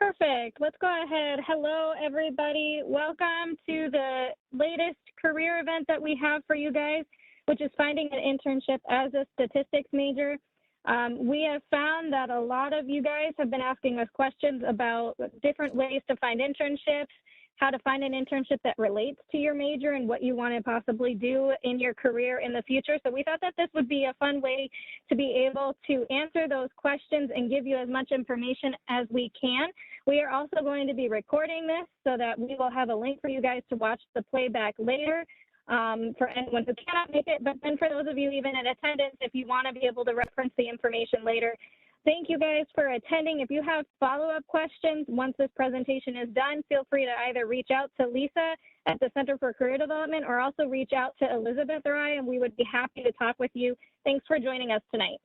Perfect. Let's go ahead. Hello, everybody. Welcome to the latest career event that we have for you guys, which is finding an internship as a statistics major. We have found that a lot of you guys have been asking us questions about different ways to find internships, how to find an internship that relates to your major and what you want to possibly do in your career in the future. So we thought that this would be a fun way to be able to answer those questions and give you as much information as we can. We are also going to be recording this so that we will have a link for you guys to watch the playback later for anyone who cannot make it. But then for those of you even in attendance, if you want to be able to reference the information later. Thank you guys for attending. If you have follow-up questions once this presentation is done, feel free to either reach out to Lisa at the Center for Career Development or also reach out to Elizabeth or I, and we would be happy to talk with you. Thanks for joining us tonight.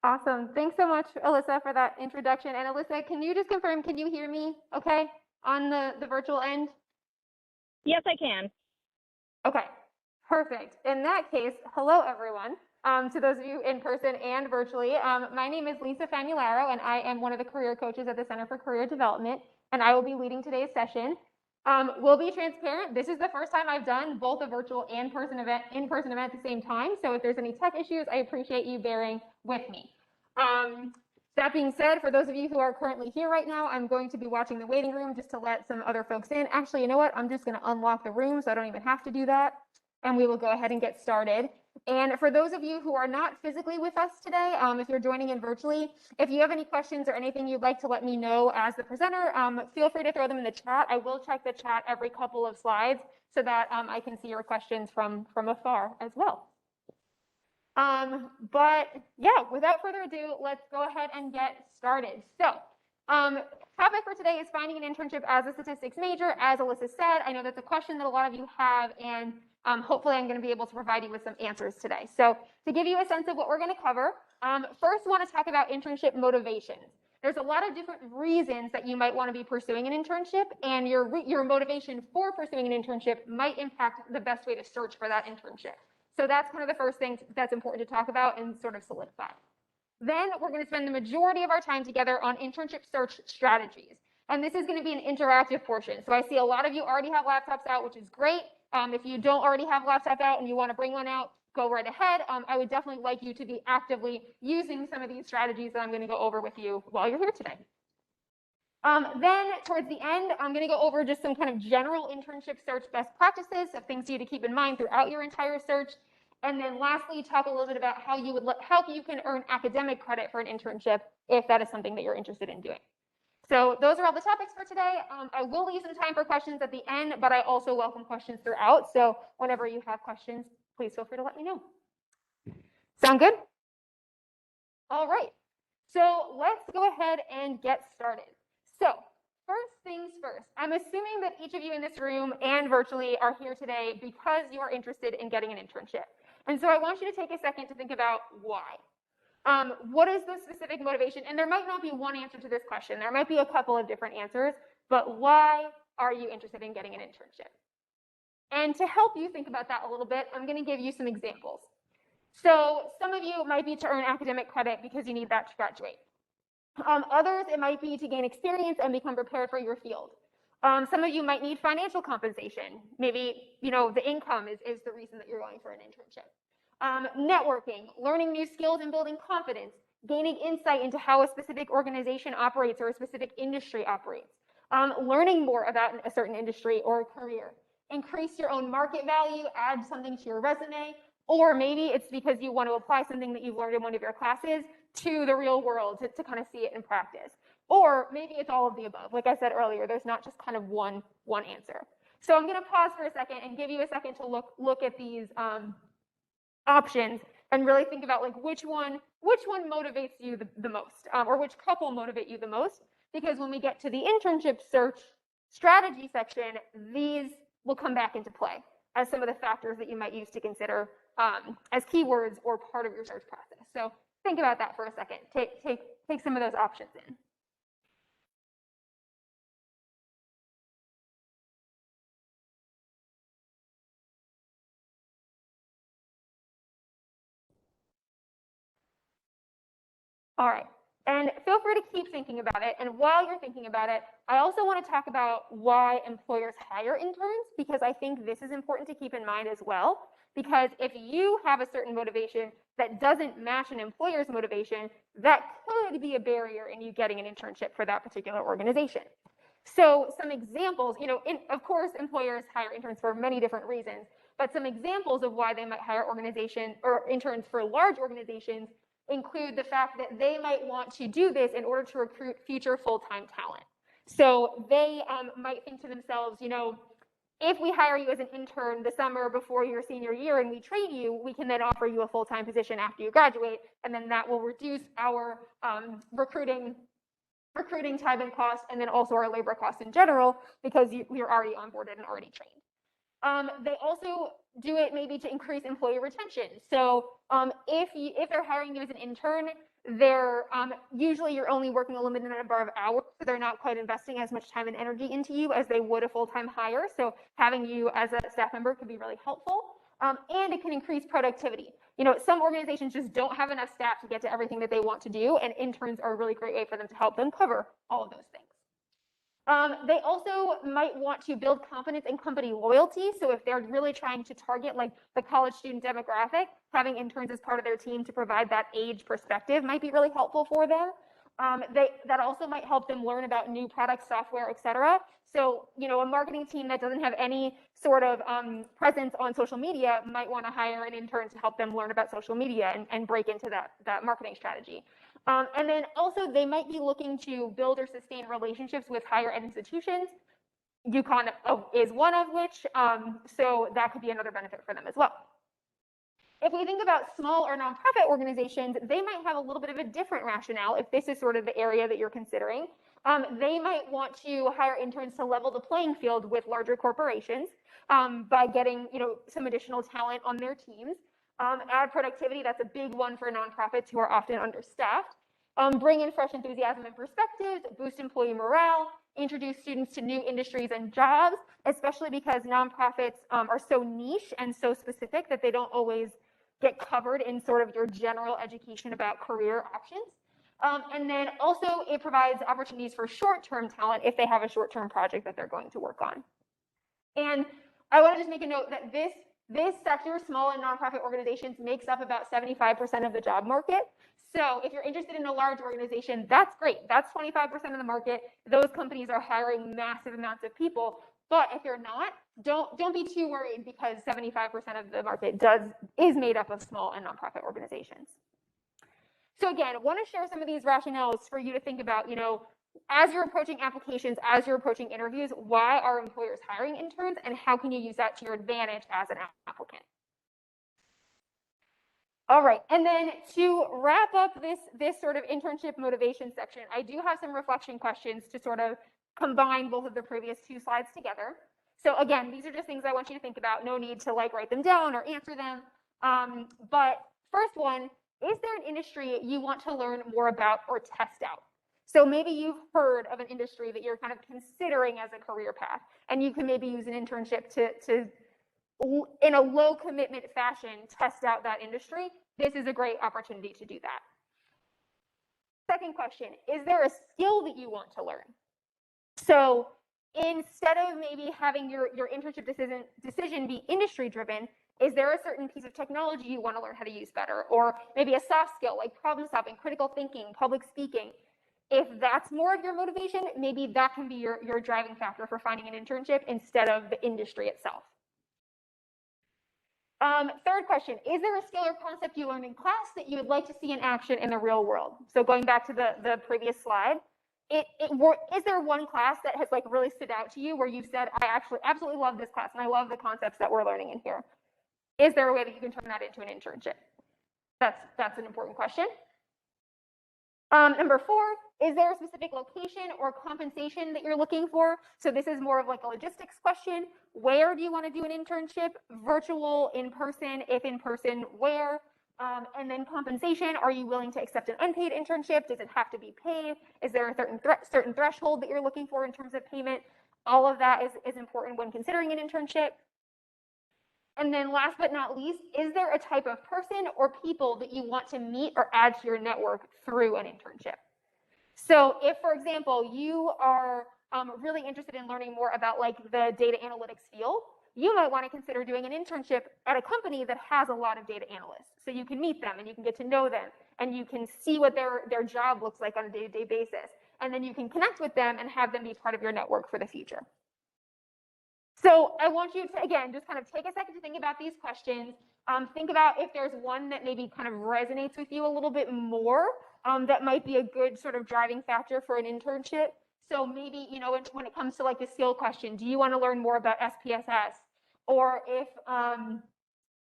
Awesome. Thanks so much, Alyssa, for that introduction. And Alyssa, can you just confirm, can you hear me okay on the virtual end? Yes, I can. Okay, perfect. In that case, hello, everyone. To those of you in person and virtually, my name is Lisa Famularo, and I am one of the career coaches at the Center for Career Development, and I will be leading today's session. We'll be transparent. This is the first time I've done both a virtual and in-person event at the same time, so if there's any tech issues, I appreciate you bearing with me. That being said, for those of you who are currently here right now, I'm going to be watching the waiting room just to let some other folks in. Actually, you know what? I'm just going to unlock the room so I don't even have to do that, and we will go ahead and get started. And for those of you who are not physically with us today, if you're joining in virtually, if you have any questions or anything you'd like to let me know as the presenter, feel free to throw them in the chat. I will check the chat every couple of slides so that I can see your questions from afar as well. But yeah, without further ado, let's go ahead and get started. So topic for today is finding an internship as a statistics major. As Alyssa said, I know that's a question that a lot of you have, and hopefully I'm going to be able to provide you with some answers today. So to give you a sense of what we're going to cover, first I want to talk about internship motivations. There's a lot of different reasons that you might want to be pursuing an internship, and your motivation for pursuing an internship might impact the best way to search for that internship. So that's kind of the first thing that's important to talk about and sort of solidify. Then we're going to spend the majority of our time together on internship search strategies. And this is going to be an interactive portion. So I see a lot of you already have laptops out, which is great. If you don't already have a laptop out and you want to bring one out, go right ahead. I would definitely like you to be actively using some of these strategies that I'm going to go over with you while you're here today. Then towards the end, I'm going to go over just some kind of general internship search best practices of things for you to keep in mind throughout your entire search. And then lastly, talk a little bit about how you can earn academic credit for an internship if that is something that you're interested in doing. So those are all the topics for today. I will leave some time for questions at the end, but I also welcome questions throughout. So whenever you have questions, please feel free to let me know. Sound good? All right. So let's go ahead and get started. So first things first, I'm assuming that each of you in this room and virtually are here today because you are interested in getting an internship. And so I want you to take a second to think about why. What is the specific motivation? And there might not be one answer to this question. There might be a couple of different answers, but why are you interested in getting an internship? And to help you think about that a little bit, I'm going to give you some examples. So some of you might be to earn academic credit because you need that to graduate. Others, it might be to gain experience and become prepared for your field. Some of you might need financial compensation. Maybe, the income is the reason that you're going for an internship. Networking, learning new skills and building confidence, gaining insight into how a specific organization operates or a specific industry operates, learning more about a certain industry or career, increase your own market value, add something to your resume, or maybe it's because you want to apply something that you've learned in one of your classes to the real world to kind of see it in practice. Or maybe it's all of the above. Like I said earlier, there's not just kind of one answer. So I'm going to pause for a second and give you a second to look at these options and really think about like which one motivates you the most, or which couple motivate you the most. Because when we get to the internship search strategy section, these will come back into play as some of the factors that you might use to consider as keywords or part of your search process. So think about that for a second. Take some of those options in. All right. And feel free to keep thinking about it. And while you're thinking about it, I also want to talk about why employers hire interns, because I think this is important to keep in mind as well. Because if you have a certain motivation that doesn't match an employer's motivation, that could be a barrier in you getting an internship for that particular organization. So some examples, of course, employers hire interns for many different reasons, but some examples of why they might hire organization or interns for large organizations include the fact that they might want to do this in order to recruit future full-time talent. So they might think to themselves, if we hire you as an intern the summer before your senior year and we train you, we can then offer you a full-time position after you graduate, and then that will reduce our recruiting time and cost, and then also our labor costs in general, because you're already onboarded and already trained. They also do it maybe to increase employee retention. So if they're hiring you as an intern, they're usually you're only working a limited number of hours, so they're not quite investing as much time and energy into you as they would a full-time hire. So having you as a staff member could be really helpful, and it can increase productivity. Some organizations just don't have enough staff to get to everything that they want to do, and interns are a really great way for them to help them cover all of those things. They also might want to build confidence in company loyalty. So if they're really trying to target like the college student demographic, having interns as part of their team to provide that age perspective might be really helpful for them. That also might help them learn about new products, software, etc. So, a marketing team that doesn't have any sort of presence on social media might want to hire an intern to help them learn about social media and break into that marketing strategy. And then also they might be looking to build or sustain relationships with higher ed institutions. UConn is one of which, so that could be another benefit for them as well. If we think about small or nonprofit organizations, they might have a little bit of a different rationale if this is sort of the area that you're considering. They might want to hire interns to level the playing field with larger corporations by getting some additional talent on their teams. Add productivity, that's a big one for nonprofits who are often understaffed. Bring in fresh enthusiasm and perspectives, boost employee morale, introduce students to new industries and jobs, especially because nonprofits are so niche and so specific that they don't always get covered in sort of your general education about career options. And then also it provides opportunities for short-term talent if they have a short-term project that they're going to work on. And I want to just make a note that this sector, small and nonprofit organizations, makes up about 75% of the job market. So if you're interested in a large organization, that's great. That's 25% of the market. Those companies are hiring massive amounts of people. But if you're not, don't be too worried, because 75% of the market is made up of small and nonprofit organizations. So again, I want to share some of these rationales for you to think about, as you're approaching applications, as you're approaching interviews, why are employers hiring interns, and how can you use that to your advantage as an applicant? All right, and then to wrap up this sort of internship motivation section, I do have some reflection questions to sort of combine both of the previous two slides together. So again, these are just things I want you to think about. No need to write them down or answer them. But first one, is there an industry you want to learn more about or test out? So maybe you've heard of an industry that you're kind of considering as a career path, and you can maybe use an internship to in a low commitment fashion, test out that industry. This is a great opportunity to do that. Second question, is there a skill that you want to learn? So instead of maybe having your internship decision be industry driven, is there a certain piece of technology you want to learn how to use better? Or maybe a soft skill like problem solving, critical thinking, public speaking. If that's more of your motivation, maybe that can be your driving factor for finding an internship instead of the industry itself. Third question, is there a skill or concept you learned in class that you would like to see in action in the real world? So going back to the previous slide, is there one class that has really stood out to you where you've said, I actually absolutely love this class and I love the concepts that we're learning in here? Is there a way that you can turn that into an internship? That's an important question. Number 4, is there a specific location or compensation that you're looking for? So this is more of a logistics question. Where do you want to do an internship? Virtual, in person? If in person, where? And then compensation. Are you willing to accept an unpaid internship? Does it have to be paid? Is there a certain threshold that you're looking for in terms of payment? All of that is important when considering an internship. And then last but not least, is there a type of person or people that you want to meet or add to your network through an internship? So if, for example, you are really interested in learning more about like the data analytics field, you might want to consider doing an internship at a company that has a lot of data analysts. So you can meet them and you can get to know them and you can see what their job looks like on a day-to-day basis. And then you can connect with them and have them be part of your network for the future. So I want you to, again, just kind of take a second to think about these questions. Think about if there's one that maybe kind of resonates with you a little bit more, that might be a good sort of driving factor for an internship. So maybe, you know, when it comes to like the skill question, do you want to learn more about SPSS? Or if,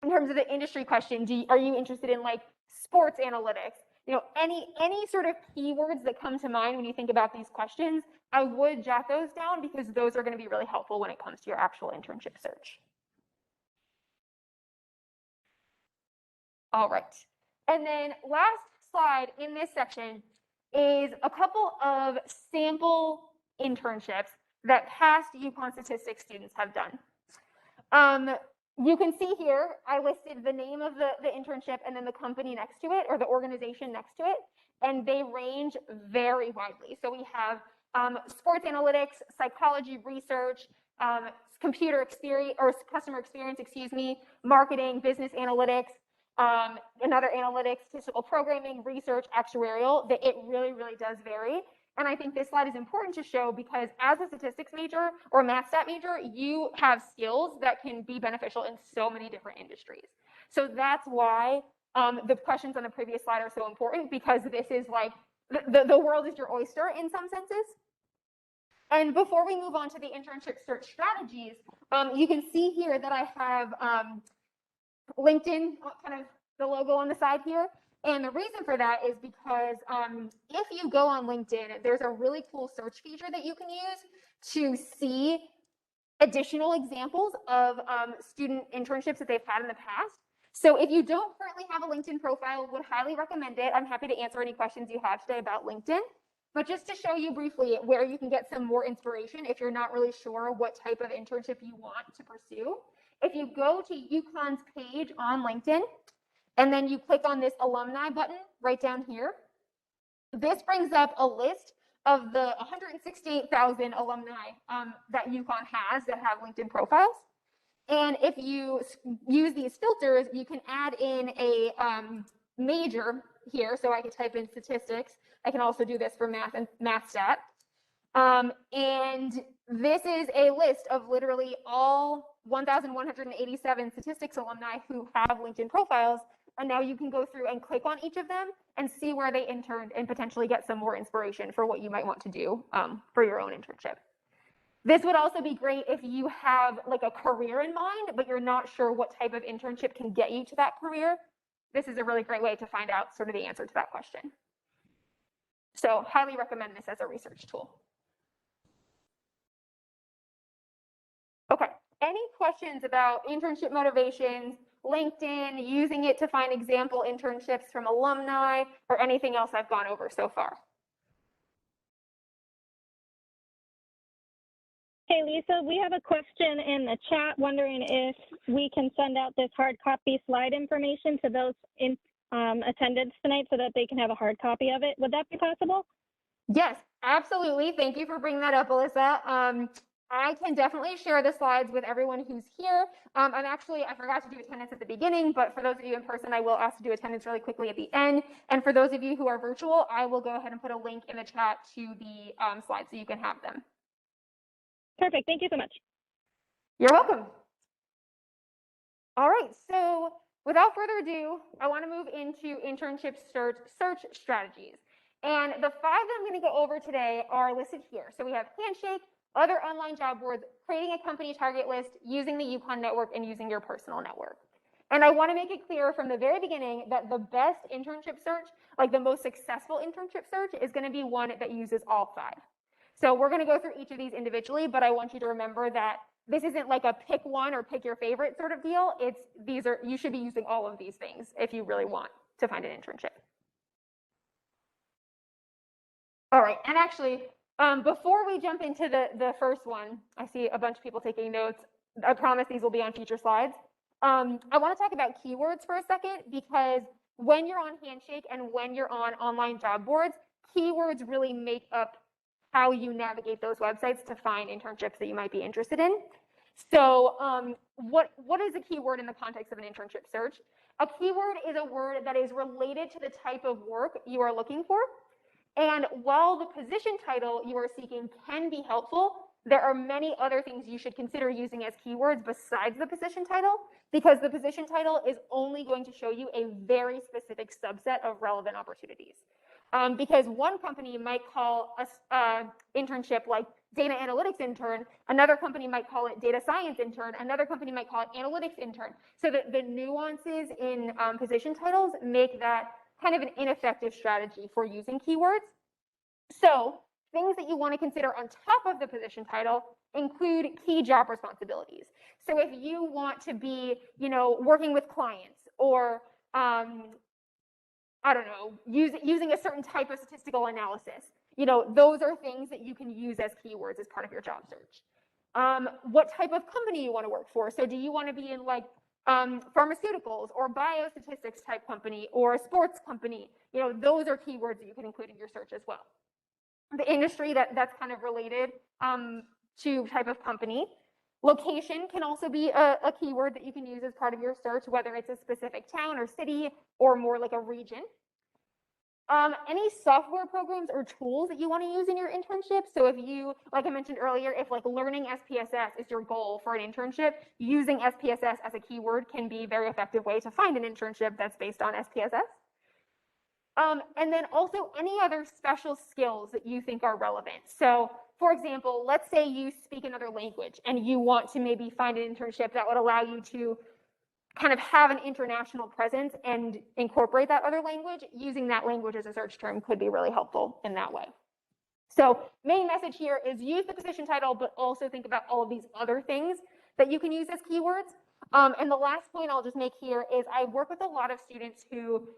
in terms of the industry question, are you interested in like sports analytics? You know, any sort of keywords that come to mind when you think about these questions, I would jot those down because those are going to be really helpful when it comes to your actual internship search. All right. And then last slide in this section is a couple of sample internships that past UConn statistics students have done. You can see here, I listed the name of the internship and then the company next to it or the organization next to it, and they range very widely. So we have sports analytics, psychology research, computer experience or customer experience, marketing, business analytics, another analytics, statistical programming, research, actuarial, that it really, really does vary. And I think this slide is important to show because as a statistics major or math stat major, you have skills that can be beneficial in so many different industries. So that's why the questions on the previous slide are so important, because this is like the world is your oyster in some senses. And before we move on to the internship search strategies, you can see here that I have LinkedIn, kind of the logo on the side here. And the reason for that is because if you go on LinkedIn, there's a really cool search feature that you can use to see additional examples of student internships that they've had in the past. So if you don't currently have a LinkedIn profile, would highly recommend it. I'm happy to answer any questions you have today about LinkedIn. But just to show you briefly where you can get some more inspiration if you're not really sure what type of internship you want to pursue, if you go to UConn's page on LinkedIn, and then you click on this alumni button right down here, this brings up a list of the 168,000 alumni that UConn has that have LinkedIn profiles. And if you use these filters, you can add in a major here. So I can type in statistics. I can also do this for math and math stat. And this is a list of literally all 1,187 statistics alumni who have LinkedIn profiles. And now you can go through and click on each of them and see where they interned and potentially get some more inspiration for what you might want to do for your own internship. This would also be great if you have like a career in mind, but you're not sure what type of internship can get you to that career. This is a really great way to find out sort of the answer to that question. So highly recommend this as a research tool. Okay, any questions about internship motivations, LinkedIn, using it to find example internships from alumni, or anything else I've gone over so far? Hey, Lisa, we have a question in the chat wondering if we can send out this hard copy slide information to those in attendance tonight so that they can have a hard copy of it. Would that be possible? Yes, absolutely. Thank you for bringing that up, Alyssa. I can definitely share the slides with everyone who's here. I forgot to do attendance at the beginning, but for those of you in person, I will ask to do attendance really quickly at the end. And for those of you who are virtual, I will go ahead and put a link in the chat to the slides so you can have them. Perfect. Thank you so much. You're welcome. All right. So without further ado, I want to move into internship search strategies. And the 5 that I'm going to go over today are listed here. So we have Handshake, other online job boards, creating a company target list, using the UConn network, and using your personal network. And I want to make it clear from the very beginning that the best internship search, like the most successful internship search, is going to be one that uses all 5. So we're going to go through each of these individually, but I want you to remember that this isn't like a pick one or pick your favorite sort of deal. You should be using all of these things if you really want to find an internship. All right, and actually, before we jump into the first one, I see a bunch of people taking notes. I promise these will be on future slides. I want to talk about keywords for a second, because when you're on Handshake and when you're on online job boards, keywords really make up how you navigate those websites to find internships that you might be interested in. So what is a keyword in the context of an internship search? A keyword is a word that is related to the type of work you are looking for. And while the position title you are seeking can be helpful, there are many other things you should consider using as keywords besides the position title, because the position title is only going to show you a very specific subset of relevant opportunities. Because one company might call a internship like data analytics intern, another company might call it data science intern, another company might call it analytics intern. So the nuances in position titles make that kind of an ineffective strategy for using keywords. So things that you want to consider on top of the position title include key job responsibilities. So if you want to be, working with clients, or I don't know, using a certain type of statistical analysis, those are things that you can use as keywords as part of your job search. What type of company you want to work for? So do you want to be in like pharmaceuticals or biostatistics type company or a sports company? Those are keywords that you can include in your search as well. The industry that's kind of related to type of company. Location can also be a keyword that you can use as part of your search, whether it's a specific town or city or more like a region. Any software programs or tools that you want to use in your internship. So if you, like I mentioned earlier, if like learning SPSS is your goal for an internship, using SPSS as a keyword can be a very effective way to find an internship that's based on SPSS. And then also any other special skills that you think are relevant. So for example, let's say you speak another language and you want to maybe find an internship that would allow you to kind of have an international presence and incorporate that other language. Using that language as a search term could be really helpful in that way. So main message here is use the position title, but also think about all of these other things that you can use as keywords. And the last point I'll just make here is I work with a lot of students who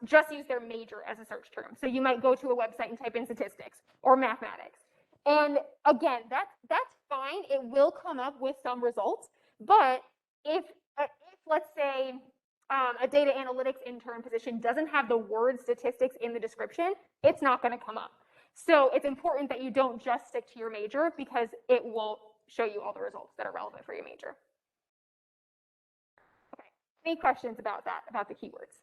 just use their major as a search term. So you might go to a website and type in statistics or mathematics. And again, that's fine. It will come up with some results. But if let's say a data analytics intern position doesn't have the word statistics in the description, it's not going to come up. So it's important that you don't just stick to your major, because it won't show you all the results that are relevant for your major. Okay, any questions about that, about the keywords?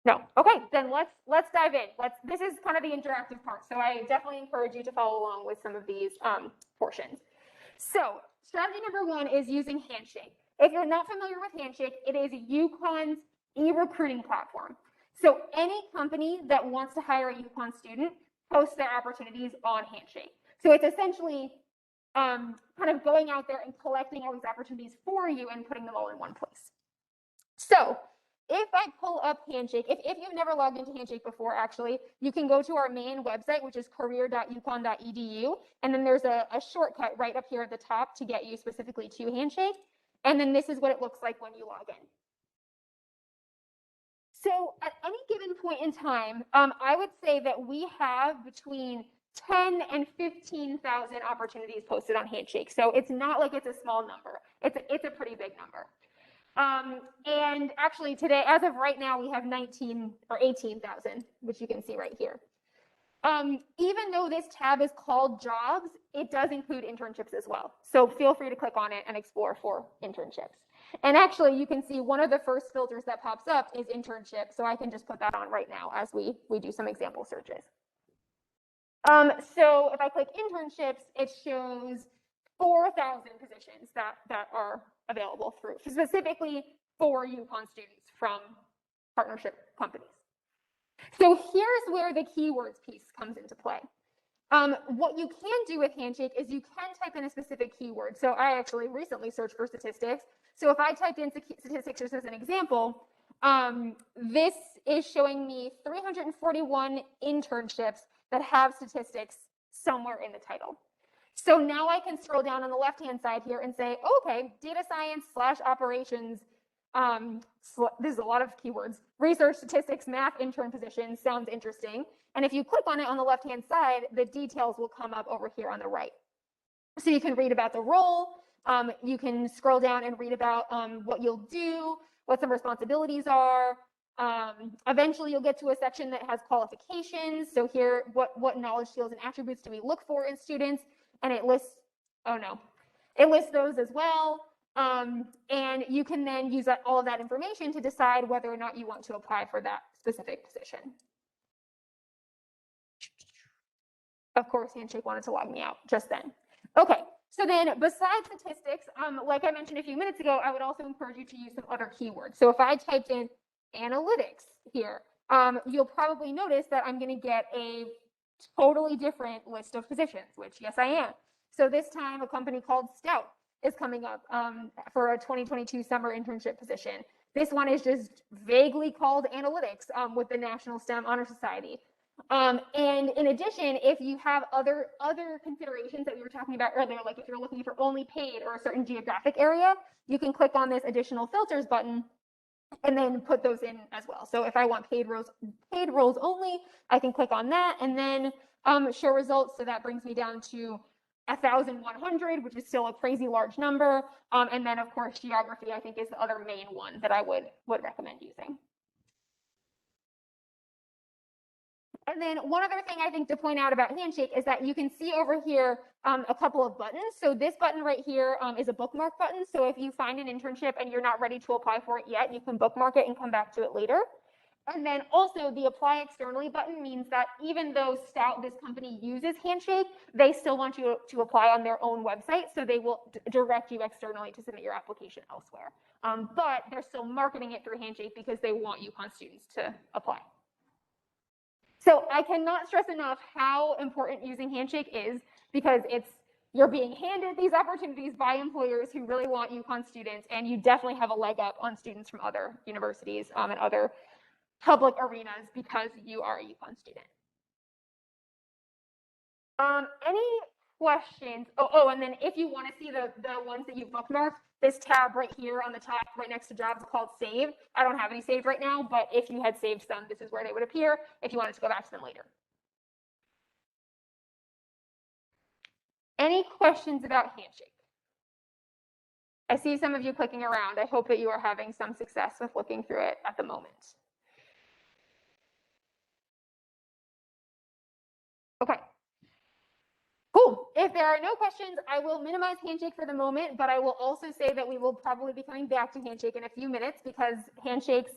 No. Okay, then let's dive in. This is kind of the interactive part, so I definitely encourage you to follow along with some of these portions. So strategy number one is using Handshake. If you're not familiar with Handshake, it is UConn's e-recruiting platform. So any company that wants to hire a UConn student posts their opportunities on Handshake. So it's essentially kind of going out there and collecting all these opportunities for you and putting them all in one place. So if I pull up Handshake, if you've never logged into Handshake before, actually, you can go to our main website, which is career.uconn.edu, and then there's a shortcut right up here at the top to get you specifically to Handshake, and then this is what it looks like when you log in. So at any given point in time, I would say that we have between 10 and 15,000 opportunities posted on Handshake. So it's not like it's a small number. It's a pretty big number. And actually today, as of right now, we have 19 or 18,000, which you can see right here. Even though this tab is called jobs, it does include internships as well. So feel free to click on it and explore for internships. And actually, you can see one of the first filters that pops up is internship. So I can just put that on right now as we do some example searches. So if I click internships, it shows 4,000 positions that are available through, specifically for UConn students from partnership companies. So here's where the keywords piece comes into play. What you can do with Handshake is you can type in a specific keyword. So I actually recently searched for statistics. So if I typed in statistics just as an example, this is showing me 341 internships that have statistics somewhere in the title. So now I can scroll down on the left-hand side here and say, okay, data science / operations, this is a lot of keywords, research, statistics, math, intern positions, sounds interesting. And if you click on it on the left-hand side, the details will come up over here on the right. So you can read about the role, you can scroll down and read about what you'll do, what some responsibilities are, Eventually, you'll get to a section that has qualifications. So here, what knowledge, skills, and attributes do we look for in students? And it lists, oh no, it lists those as well. And you can then use all of that information to decide whether or not you want to apply for that specific position. Of course, Handshake wanted to log me out just then. Okay, so then besides statistics, like I mentioned a few minutes ago, I would also encourage you to use some other keywords. So if I typed in analytics here, you'll probably notice that I'm going to get a totally different list of positions, which yes, I am. So this time a company called Stout is coming up for a 2022 summer internship position. This one is just vaguely called analytics with the National STEM Honor Society. And in addition, if you have other considerations that we were talking about earlier, like if you're looking for only paid or a certain geographic area, you can click on this additional filters button and then put those in as well. So if I want paid roles only, I can click on that and then show results. So that brings me down to 1,100, which is still a crazy large number. And then of course, geography, I think, is the other main one that I would recommend using. And then one other thing I think to point out about Handshake is that you can see over here a couple of buttons. So this button right here is a bookmark button. So if you find an internship and you're not ready to apply for it yet, you can bookmark it and come back to it later. And then also the apply externally button means that even though Stout, this company, uses Handshake, they still want you to apply on their own website. So they will direct you externally to submit your application elsewhere. But they're still marketing it through Handshake because they want UConn students to apply. So I cannot stress enough how important using Handshake is, because you're being handed these opportunities by employers who really want UConn students, and you definitely have a leg up on students from other universities and other public arenas because you are a UConn student. Any questions? Oh, and then if you want to see the ones that you bookmarked, this tab right here on the top, right next to jobs, is called Save. I don't have any saved right now, but if you had saved some, this is where they would appear if you wanted to go back to them later. Any questions about Handshake? I see some of you clicking around. I hope that you are having some success with looking through it at the moment. Okay. Cool. If there are no questions, I will minimize Handshake for the moment, but I will also say that we will probably be coming back to Handshake in a few minutes because Handshake's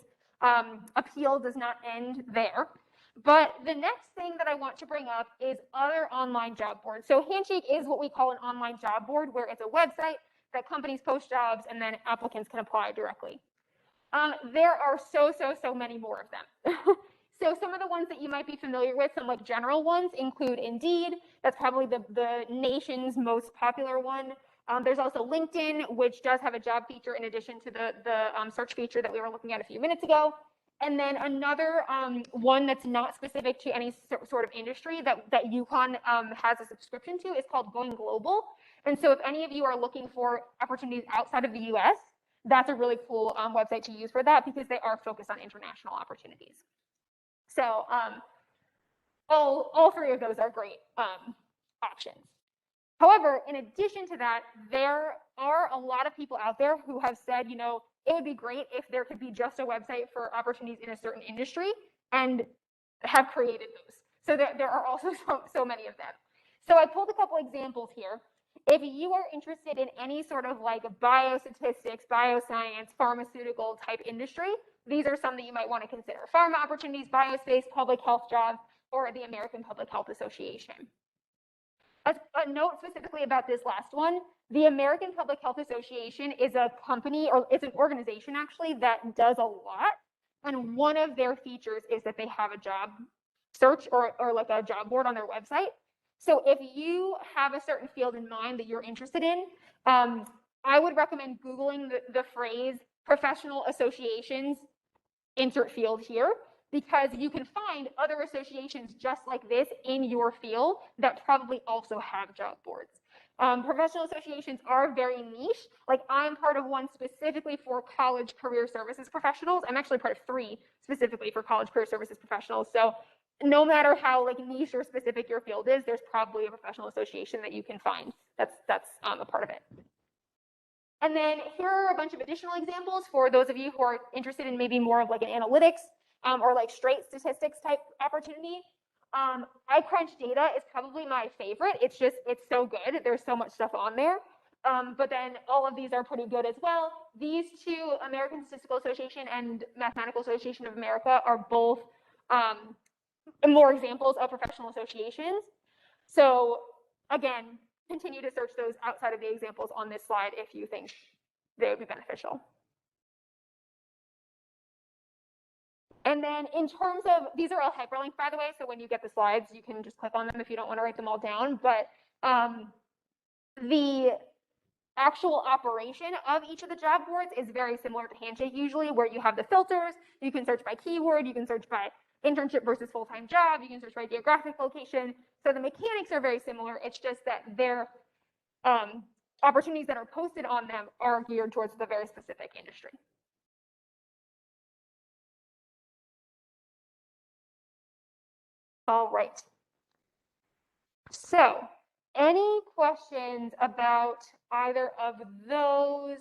appeal does not end there. But the next thing that I want to bring up is other online job boards. So Handshake is what we call an online job board, where it's a website that companies post jobs and then applicants can apply directly. There are so many more of them. So some of the ones that you might be familiar with, some like general ones, include Indeed. That's probably the nation's most popular one. There's also LinkedIn, which does have a job feature in addition to the search feature that we were looking at a few minutes ago. And then another one that's not specific to any sort of industry that UConn has a subscription to is called Going Global. And so if any of you are looking for opportunities outside of the US, that's a really cool website to use for that, because they are focused on international opportunities. So all three of those are great options. However, in addition to that, there are a lot of people out there who have said, you know, it would be great if there could be just a website for opportunities in a certain industry, and have created those. So there are also so many of them. So I pulled a couple examples here. If you are interested in any sort of like biostatistics, bioscience, pharmaceutical type industry, these are some that you might want to consider. Pharma opportunities, biospace, public health jobs, or the American Public Health Association. A note specifically about this last one, the American Public Health Association is a company, or it's an organization actually, that does a lot. And one of their features is that they have a job search or like a job board on their website. So if you have a certain field in mind that you're interested in, I would recommend Googling the phrase professional associations, insert field here, because you can find other associations just like this in your field that probably also have job boards. Professional associations are very niche. Like, I'm part of one specifically for college career services professionals. I'm actually part of 3 specifically for college career services professionals. So no matter how like niche or specific your field is, there's probably a professional association that you can find that's a part of it. And then here are a bunch of additional examples for those of you who are interested in maybe more of like an analytics or like straight statistics type opportunity. iCrunch data is probably my favorite. It's so good. There's so much stuff on there. But then all of these are pretty good as well. These two, American Statistical Association and Mathematical Association of America, are both more examples of professional associations. So again, continue to search those outside of the examples on this slide if you think they would be beneficial. And then in terms of, these are all hyperlinked, by the way, so when you get the slides, you can just click on them if you don't want to write them all down. But the actual operation of each of the job boards is very similar to Handshake usually, where you have the filters. You can search by keyword, you can search by internship versus full-time job, you can search by geographic location. So the mechanics are very similar. It's just that their opportunities that are posted on them are geared towards the very specific industry. All right. So any questions about either of those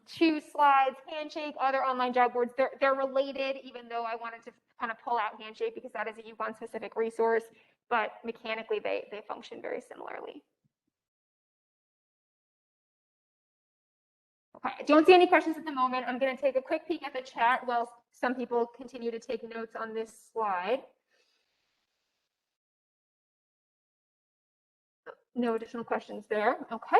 two slides? Handshake, other online job boards, they're related, even though I wanted to kind of pull out Handshake because that is a UConn specific resource, but mechanically they function very similarly. Okay, I don't see any questions at the moment. I'm going to take a quick peek at the chat while some people continue to take notes on this slide. No additional questions there. Okay.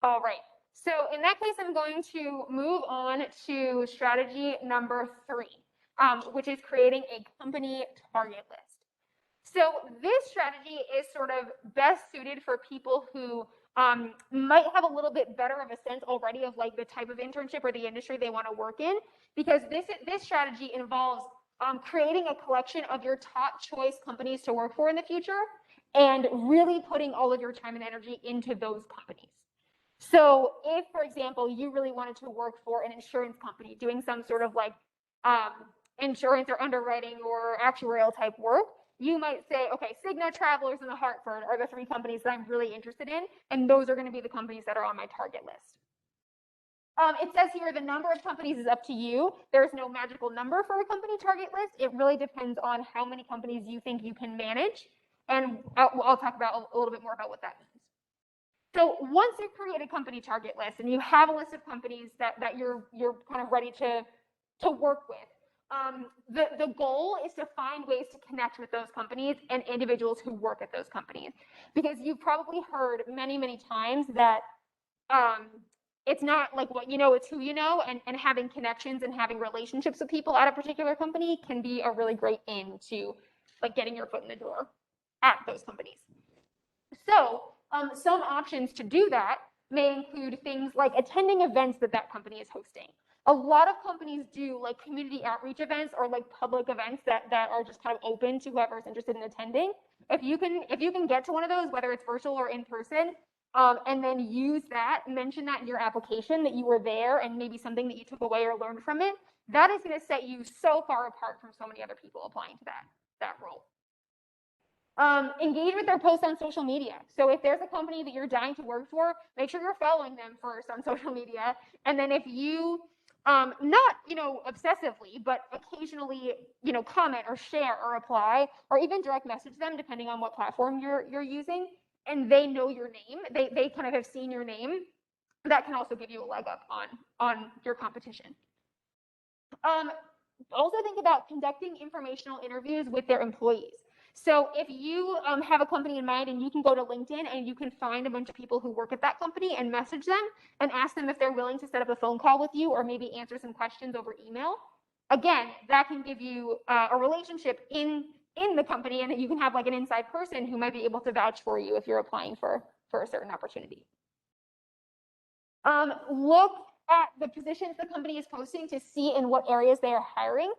All right. So in that case, I'm going to move on to strategy number 3, which is creating a company target list. So this strategy is sort of best suited for people who might have a little bit better of a sense already of like the type of internship or the industry they want to work in, because this strategy involves creating a collection of your top choice companies to work for in the future and really putting all of your time and energy into those companies. So if, for example, you really wanted to work for an insurance company doing some sort of like insurance or underwriting or actuarial type work, you might say, okay, Cigna, Travelers, and the Hartford are the 3 companies that I'm really interested in, and those are going to be the companies that are on my target list. It says here the number of companies is up to you. There's no magical number for a company target list. It really depends on how many companies you think you can manage, and I'll talk about a little bit more about what that means. So once you create a company target list and you have a list of companies that you're kind of ready to work with, the goal is to find ways to connect with those companies and individuals who work at those companies, because you've probably heard many times that it's not like what you know, it's who you know, and having connections and having relationships with people at a particular company can be a really great in to like getting your foot in the door at those companies. So some options to do that may include things like attending events that company is hosting. A lot of companies do like community outreach events or like public events that are just kind of open to whoever's interested in attending. If you can get to one of those, whether it's virtual or in person, and then use that, mention that in your application that you were there and maybe something that you took away or learned from it, that is going to set you so far apart from so many other people applying to that role. Engage with their posts on social media. So if there's a company that you're dying to work for, make sure you're following them first on social media. And then if you, not, obsessively, but occasionally, comment or share or reply or even direct message them, depending on what platform you're using, and they know your name, they kind of have seen your name, that can also give you a leg up on your competition. Also think about conducting informational interviews with their employees. So if you have a company in mind and you can go to LinkedIn and you can find a bunch of people who work at that company and message them and ask them if they're willing to set up a phone call with you or maybe answer some questions over email, again, that can give you a relationship in the company, and you can have like an inside person who might be able to vouch for you if you're applying for a certain opportunity. Look at the positions the company is posting to see in what areas they are hiring.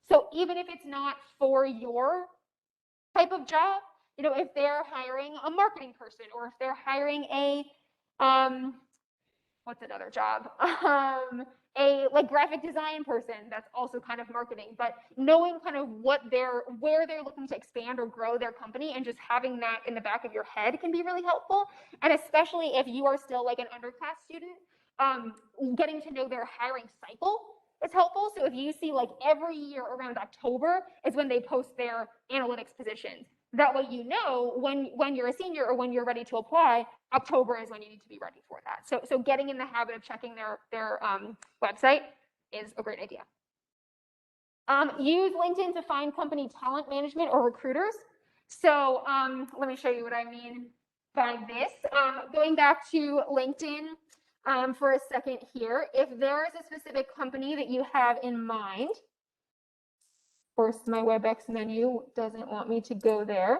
So even if it's not for your type of job, if they're hiring a marketing person or if they're hiring a what's another job? A like graphic design person, that's also kind of marketing, but knowing kind of where they're looking to expand or grow their company, and just having that in the back of your head can be really helpful. And especially if you are still like an underclass student, getting to know their hiring cycle is helpful. So if you see like every year around October is when they post their analytics positions, that way you know when you're a senior or when you're ready to apply, October is when you need to be ready for that. So getting in the habit of checking their website is a great idea. Use LinkedIn to find company talent management or recruiters. So let me show you what I mean by this. Going back to LinkedIn for a second here, if there is a specific company that you have in mind, of course, my WebEx menu doesn't want me to go there.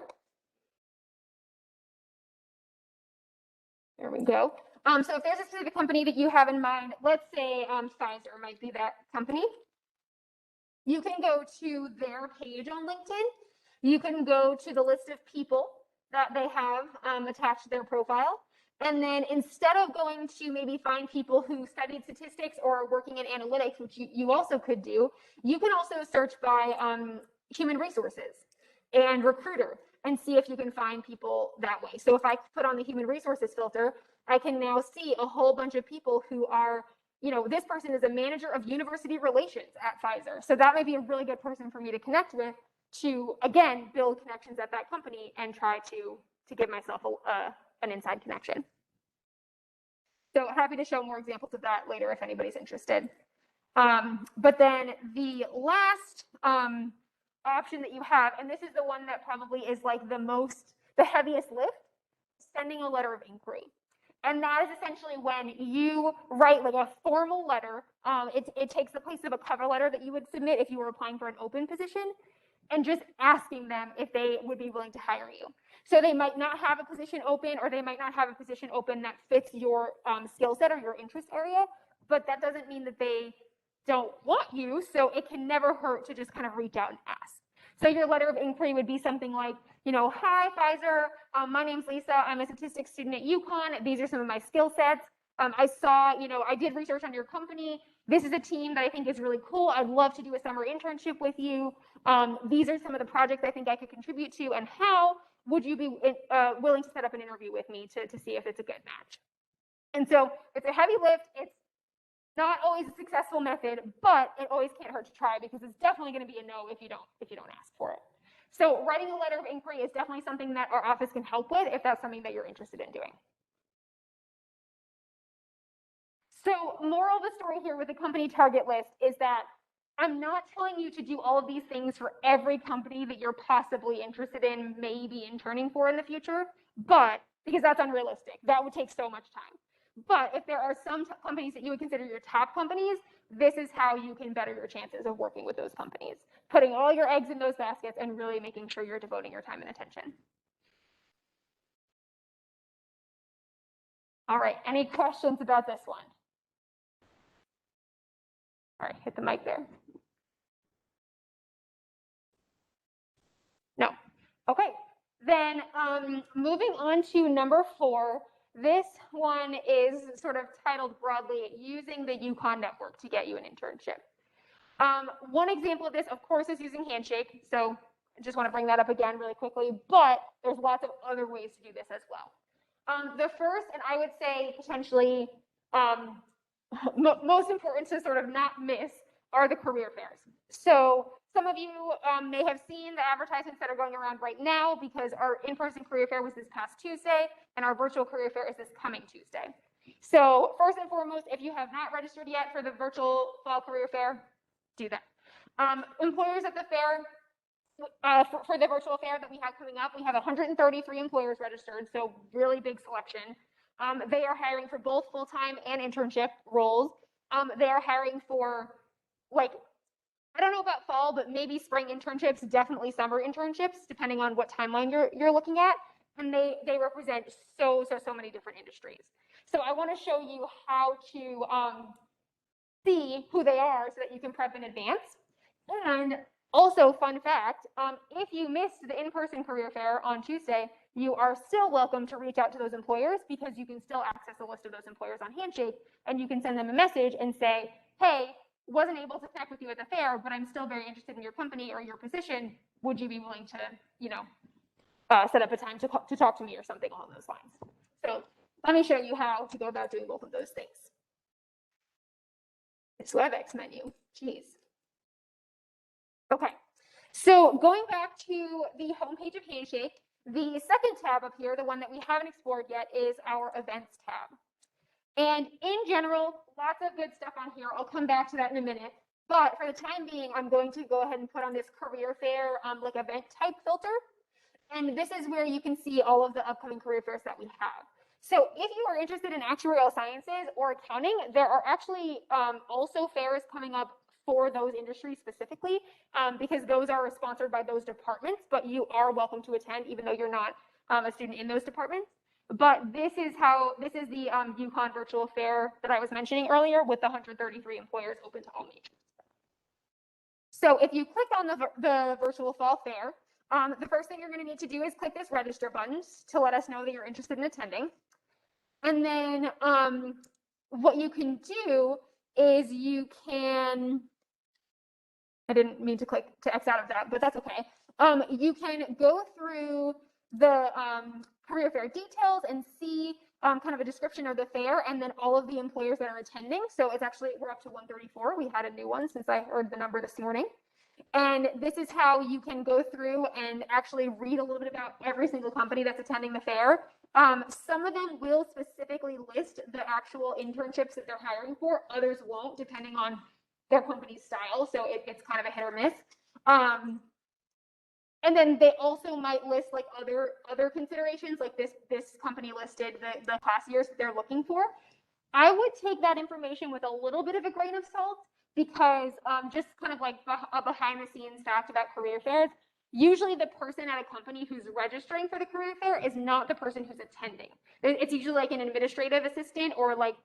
There we go. So if there's a specific company that you have in mind, let's say Pfizer might be that company, you can go to their page on LinkedIn. You can go to the list of people that they have attached to their profile. And then instead of going to maybe find people who studied statistics or are working in analytics, which you also could do, you can also search by human resources and recruiter and see if you can find people that way. So if I put on the human resources filter, I can now see a whole bunch of people who are, you know, this person is a manager of university relations at Pfizer. So that might be a really good person for me to connect with to, again, build connections at that company and try to give myself an inside connection. So happy to show more examples of that later if anybody's interested. But then the last option that you have, and this is the one that probably is like the heaviest lift, sending a letter of inquiry. And that is essentially when you write like a formal letter. It takes the place of a cover letter that you would submit if you were applying for an open position, and just asking them if they would be willing to hire you. So they might not have a position open, or they might not have a position open that fits your skill set or your interest area, but that doesn't mean that they don't want you. So it can never hurt to just kind of reach out and ask. So your letter of inquiry would be something like, you know, hi, Pfizer, my name's Lisa. I'm a statistics student at UConn. These are some of my skill sets. I saw, you know, I did research on your company. This is a team that I think is really cool. I'd love to do a summer internship with you. These are some of the projects I think I could contribute to, and how would you be willing to set up an interview with me to see if it's a good match? And so it's a heavy lift. It's not always a successful method, but it always can't hurt to try, because it's definitely going to be a no if you don't ask for it. So writing a letter of inquiry is definitely something that our office can help with if that's something that you're interested in doing. So moral of the story here with the company target list is that I'm not telling you to do all of these things for every company that you're possibly interested in, maybe interning for in the future, but because that's unrealistic. That would take so much time. But if there are some companies that you would consider your top companies, this is how you can better your chances of working with those companies, putting all your eggs in those baskets and really making sure you're devoting your time and attention. All right, any questions about this one? All right, hit the mic there. No. Okay, then moving on to number 4. This one is sort of titled broadly, using the UConn network to get you an internship. One example of this, of course, is using Handshake. So I just want to bring that up again really quickly, but there's lots of other ways to do this as well. The first, and I would say potentially most important to sort of not miss, are the career fairs. So some of you may have seen the advertisements that are going around right now, because our in-person career fair was this past Tuesday, and our virtual career fair is this coming Tuesday. So first and foremost, if you have not registered yet for the virtual fall career fair, do that. Employers at the fair, for the virtual fair that we have coming up, we have 133 employers registered, so really big selection. They are hiring for both full-time and internship roles. They are hiring for, like, I don't know about fall, but maybe spring internships, definitely summer internships, depending on what timeline you're looking at. And they represent so many different industries. So I want to show you how to see who they are so that you can prep in advance. And also, fun fact, if you missed the in-person career fair on Tuesday, you are still welcome to reach out to those employers because you can still access a list of those employers on Handshake, and you can send them a message and say, hey, wasn't able to connect with you at the fair, but I'm still very interested in your company or your position. Would you be willing to, set up a time to talk to me or something along those lines? So let me show you how to go about doing both of those things. This WebEx menu, geez. Okay, so going back to the homepage of Handshake, the second tab up here, the one that we haven't explored yet, is our Events tab. And in general, lots of good stuff on here. I'll come back to that in a minute. But for the time being, I'm going to go ahead and put on this career fair like event type filter. And this is where you can see all of the upcoming career fairs that we have. So if you are interested in actuarial sciences or accounting, there are actually also fairs coming up for those industries specifically, because those are sponsored by those departments, but you are welcome to attend even though you're not a student in those departments. But this is the UConn virtual fair that I was mentioning earlier with the 133 employers open to all majors. So if you click on the virtual fall fair, the first thing you're going to need to do is click this register button to let us know that you're interested in attending. And then what you can do is you can, I didn't mean to click to X out of that, but that's okay. You can go through the career fair details and see kind of a description of the fair and then all of the employers that are attending. So it's actually, we're up to 134. We had a new one since I heard the number this morning. And this is how you can go through and actually read a little bit about every single company that's attending the fair. Some of them will specifically list the actual internships that they're hiring for. Others won't, depending on their company's style. So it's kind of a hit or miss. And then they also might list like other considerations, like this company listed the class years that they're looking for. I would take that information with a little bit of a grain of salt, because just kind of like a behind the scenes fact about career fairs, usually the person at a company who's registering for the career fair is not the person who's attending. It's usually like an administrative assistant or like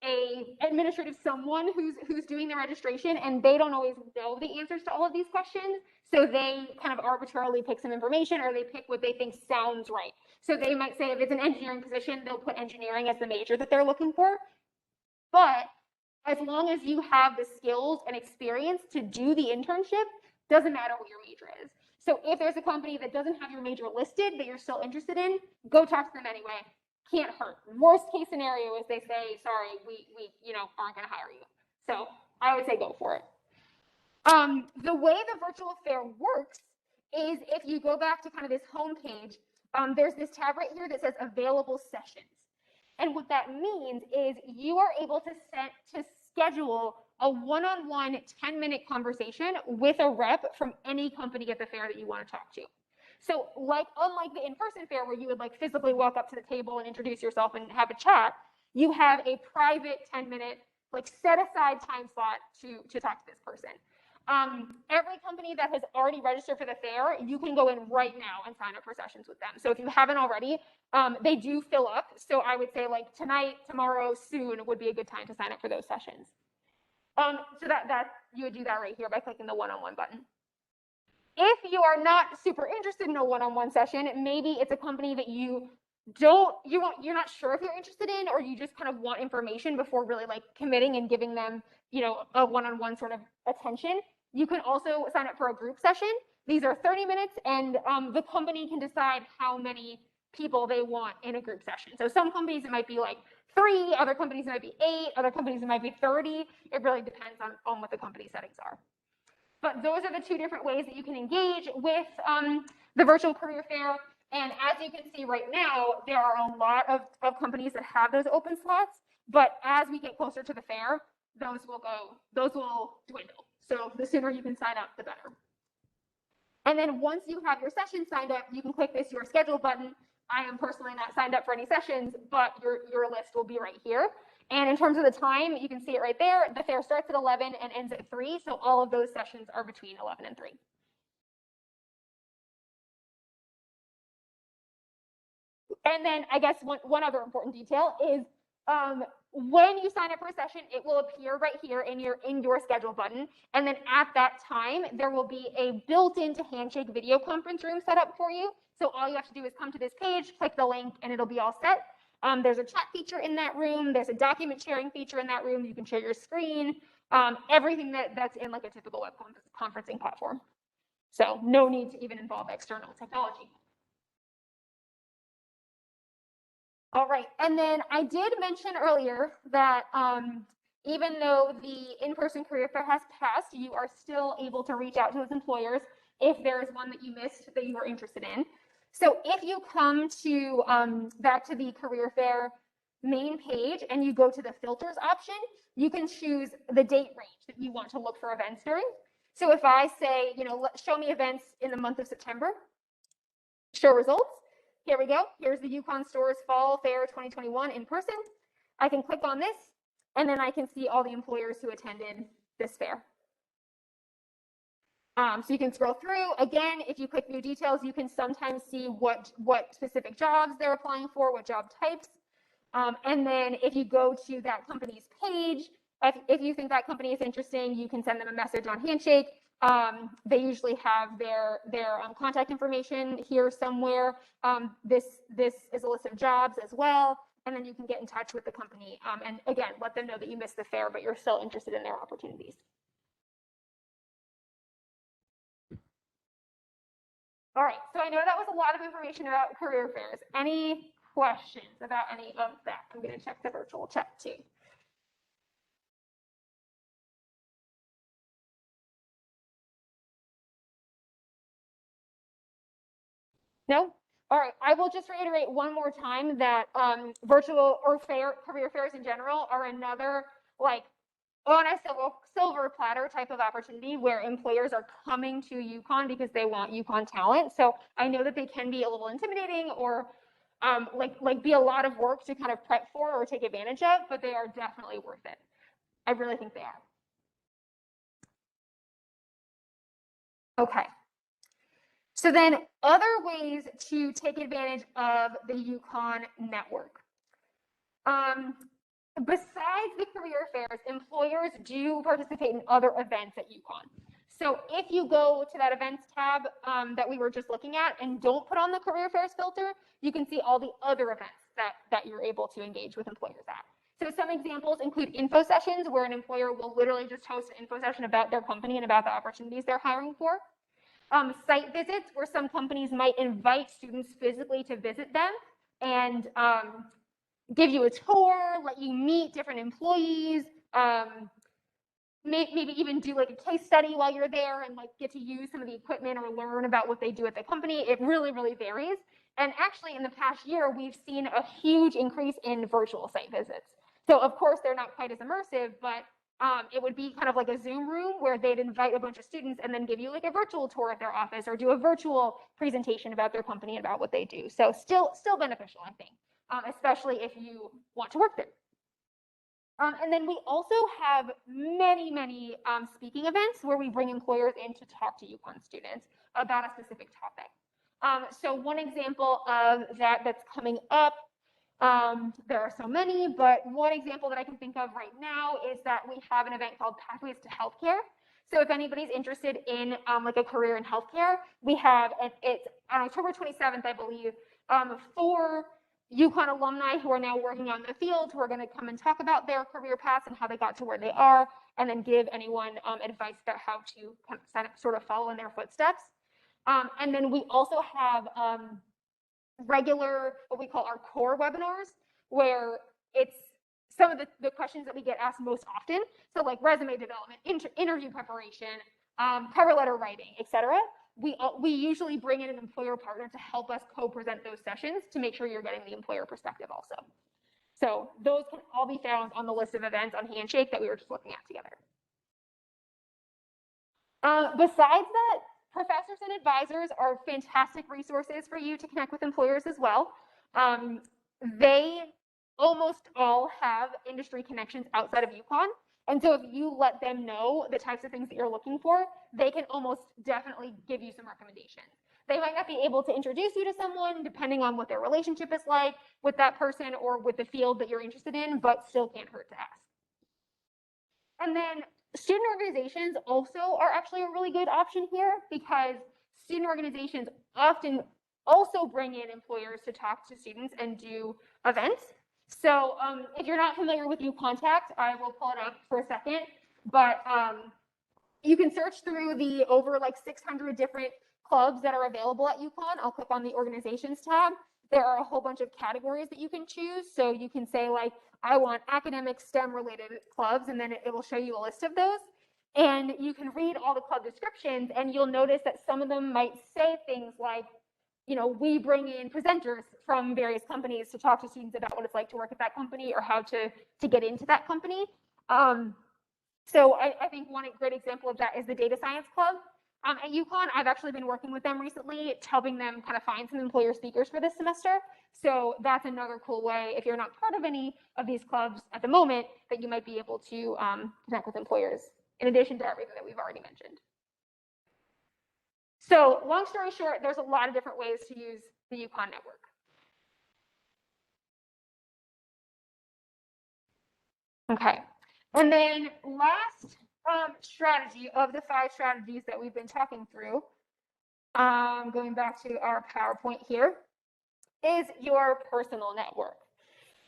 a administrative someone who's doing the registration, and they don't always know the answers to all of these questions. So they kind of arbitrarily pick some information, or they pick what they think sounds right. So they might say if it's an engineering position, they'll put engineering as the major that they're looking for. But as long as you have the skills and experience to do the internship, doesn't matter what your major is. So if there's a company that doesn't have your major listed, but you're still interested in, go talk to them anyway. Can't hurt. Worst case scenario is they say, sorry, we aren't going to hire you. So I would say go for it. The way the virtual fair works is if you go back to kind of this home page, there's this tab right here that says available sessions. And what that means is you are able to schedule a one-on-one 10-minute conversation with a rep from any company at the fair that you want to talk to. So unlike the in-person fair where you would like physically walk up to the table and introduce yourself and have a chat, you have a private 10-minute like set aside time slot to talk to this person. Every company that has already registered for the fair, you can go in right now and sign up for sessions with them. So if you haven't already, they do fill up. So I would say like tonight, tomorrow, soon would be a good time to sign up for those sessions. So that you would do that right here by clicking the one-on-one button. If you are not super interested in a one-on-one session, maybe it's a company that you're not sure if you're interested in, or you just kind of want information before really like committing and giving them, a one-on-one sort of attention. You can also sign up for a group session. These are 30 minutes, and the company can decide how many people they want in a group session. So some companies it might be like 3, other companies it might be 8, other companies it might be 30. It really depends on what the company settings are. But those are the 2 different ways that you can engage with the virtual career fair. And as you can see right now, there are a lot of companies that have those open slots. But as we get closer to the fair, those will dwindle. So the sooner you can sign up, the better. And then once you have your session signed up, you can click this Your Schedule button. I am personally not signed up for any sessions, but your list will be right here. And in terms of the time, you can see it right there. The fair starts at 11 and ends at 3. So all of those sessions are between 11 and 3. And then I guess one other important detail is When you sign up for a session, it will appear right here in your schedule button. And then at that time, there will be a built-into Handshake video conference room set up for you. So all you have to do is come to this page, click the link, and it'll be all set. There's a chat feature in that room. There's a document sharing feature in that room. You can share your screen, everything that's in like a typical web conferencing platform. So no need to even involve external technology. All right, and then I did mention earlier that even though the in-person career fair has passed, you are still able to reach out to those employers if there is one that you missed that you are interested in. So if you come to back to the career fair main page and you go to the filters option, you can choose the date range that you want to look for events during. So if I say, you know, show me events in the month of September, show results. Here we go. Here's the UConn Stores Fall Fair 2021 in person. I can click on this, and then I can see all the employers who attended this fair. So you can scroll through. Again, if you click new details, you can sometimes see what specific jobs they're applying for, what job types. And then if you go to that company's page, if you think that company is interesting, you can send them a message on Handshake. They usually have their contact information here somewhere. This is a list of jobs as well, and then you can get in touch with the company and again let them know that you missed the fair, but you're still interested in their opportunities. All right, so I know that was a lot of information about career fairs. Any questions about any of that? I'm going to check the virtual chat too. No? All right, I will just reiterate one more time that virtual or career fairs in general are another like on a silver platter type of opportunity where employers are coming to UConn because they want UConn talent. So I know that they can be a little intimidating or like be a lot of work to kind of prep for or take advantage of, but they are definitely worth it. I really think they are. Okay. So then other ways to take advantage of the UConn network. Besides the career fairs, employers do participate in other events at UConn. So if you go to that events tab that we were just looking at and don't put on the career fairs filter, you can see all the other events that you're able to engage with employers at. So some examples include info sessions where an employer will literally just host an info session about their company and about the opportunities they're hiring for. Site visits where some companies might invite students physically to visit them and give you a tour, let you meet different employees, maybe even do like a case study while you're there and like get to use some of the equipment or learn about what they do at the company. It really, really varies. And actually in the past year, we've seen a huge increase in virtual site visits. So of course, they're not quite as immersive, but it would be kind of like a Zoom room where they'd invite a bunch of students and then give you like a virtual tour of their office or do a virtual presentation about their company and about what they do. So still beneficial, I think, especially if you want to work there. And then we also have many speaking events where we bring employers in to talk to UConn students about a specific topic. So one example of that's coming up, there are so many, but one example that I can think of right now is that we have an event called Pathways to Healthcare. So if anybody's interested in like a career in healthcare, we have, it's on October 27th, I believe, 4 UConn alumni who are now working on the field, who are going to come and talk about their career paths and how they got to where they are, and then give anyone advice about how to kind of sort of follow in their footsteps. And then we also have regular, what we call our core webinars, where it's some of the questions that we get asked most often. So like resume development, interview preparation, cover letter writing, etc. We usually bring in an employer partner to help us co-present those sessions to make sure you're getting the employer perspective also. So those can all be found on the list of events on Handshake that we were just looking at together. Besides that, professors and advisors are fantastic resources for you to connect with employers as well. They almost all have industry connections outside of UConn. And so if you let them know the types of things that you're looking for, they can almost definitely give you some recommendations. They might not be able to introduce you to someone depending on what their relationship is like with that person or with the field that you're interested in, but still can't hurt to ask. And then student organizations also are actually a really good option here, because student organizations often also bring in employers to talk to students and do events. So if you're not familiar with UContact, I will pull it up for a second, but you can search through the over like 600 different clubs that are available at UConn. I'll click on the organizations tab. There are a whole bunch of categories that you can choose. So you can say like, I want academic STEM related clubs, and then it will show you a list of those. And you can read all the club descriptions, and you'll notice that some of them might say things like, you know, we bring in presenters from various companies to talk to students about what it's like to work at that company or how to get into that company. So I think one great example of that is the Data Science Club at UConn. I've actually been working with them recently, helping them kind of find some employer speakers for this semester. So that's another cool way, if you're not part of any of these clubs at the moment, that you might be able to connect with employers, in addition to everything that we've already mentioned. So long story short, there's a lot of different ways to use the UConn network. Okay, and then last strategy of the 5 strategies that we've been talking through, going back to our PowerPoint here, is your personal network.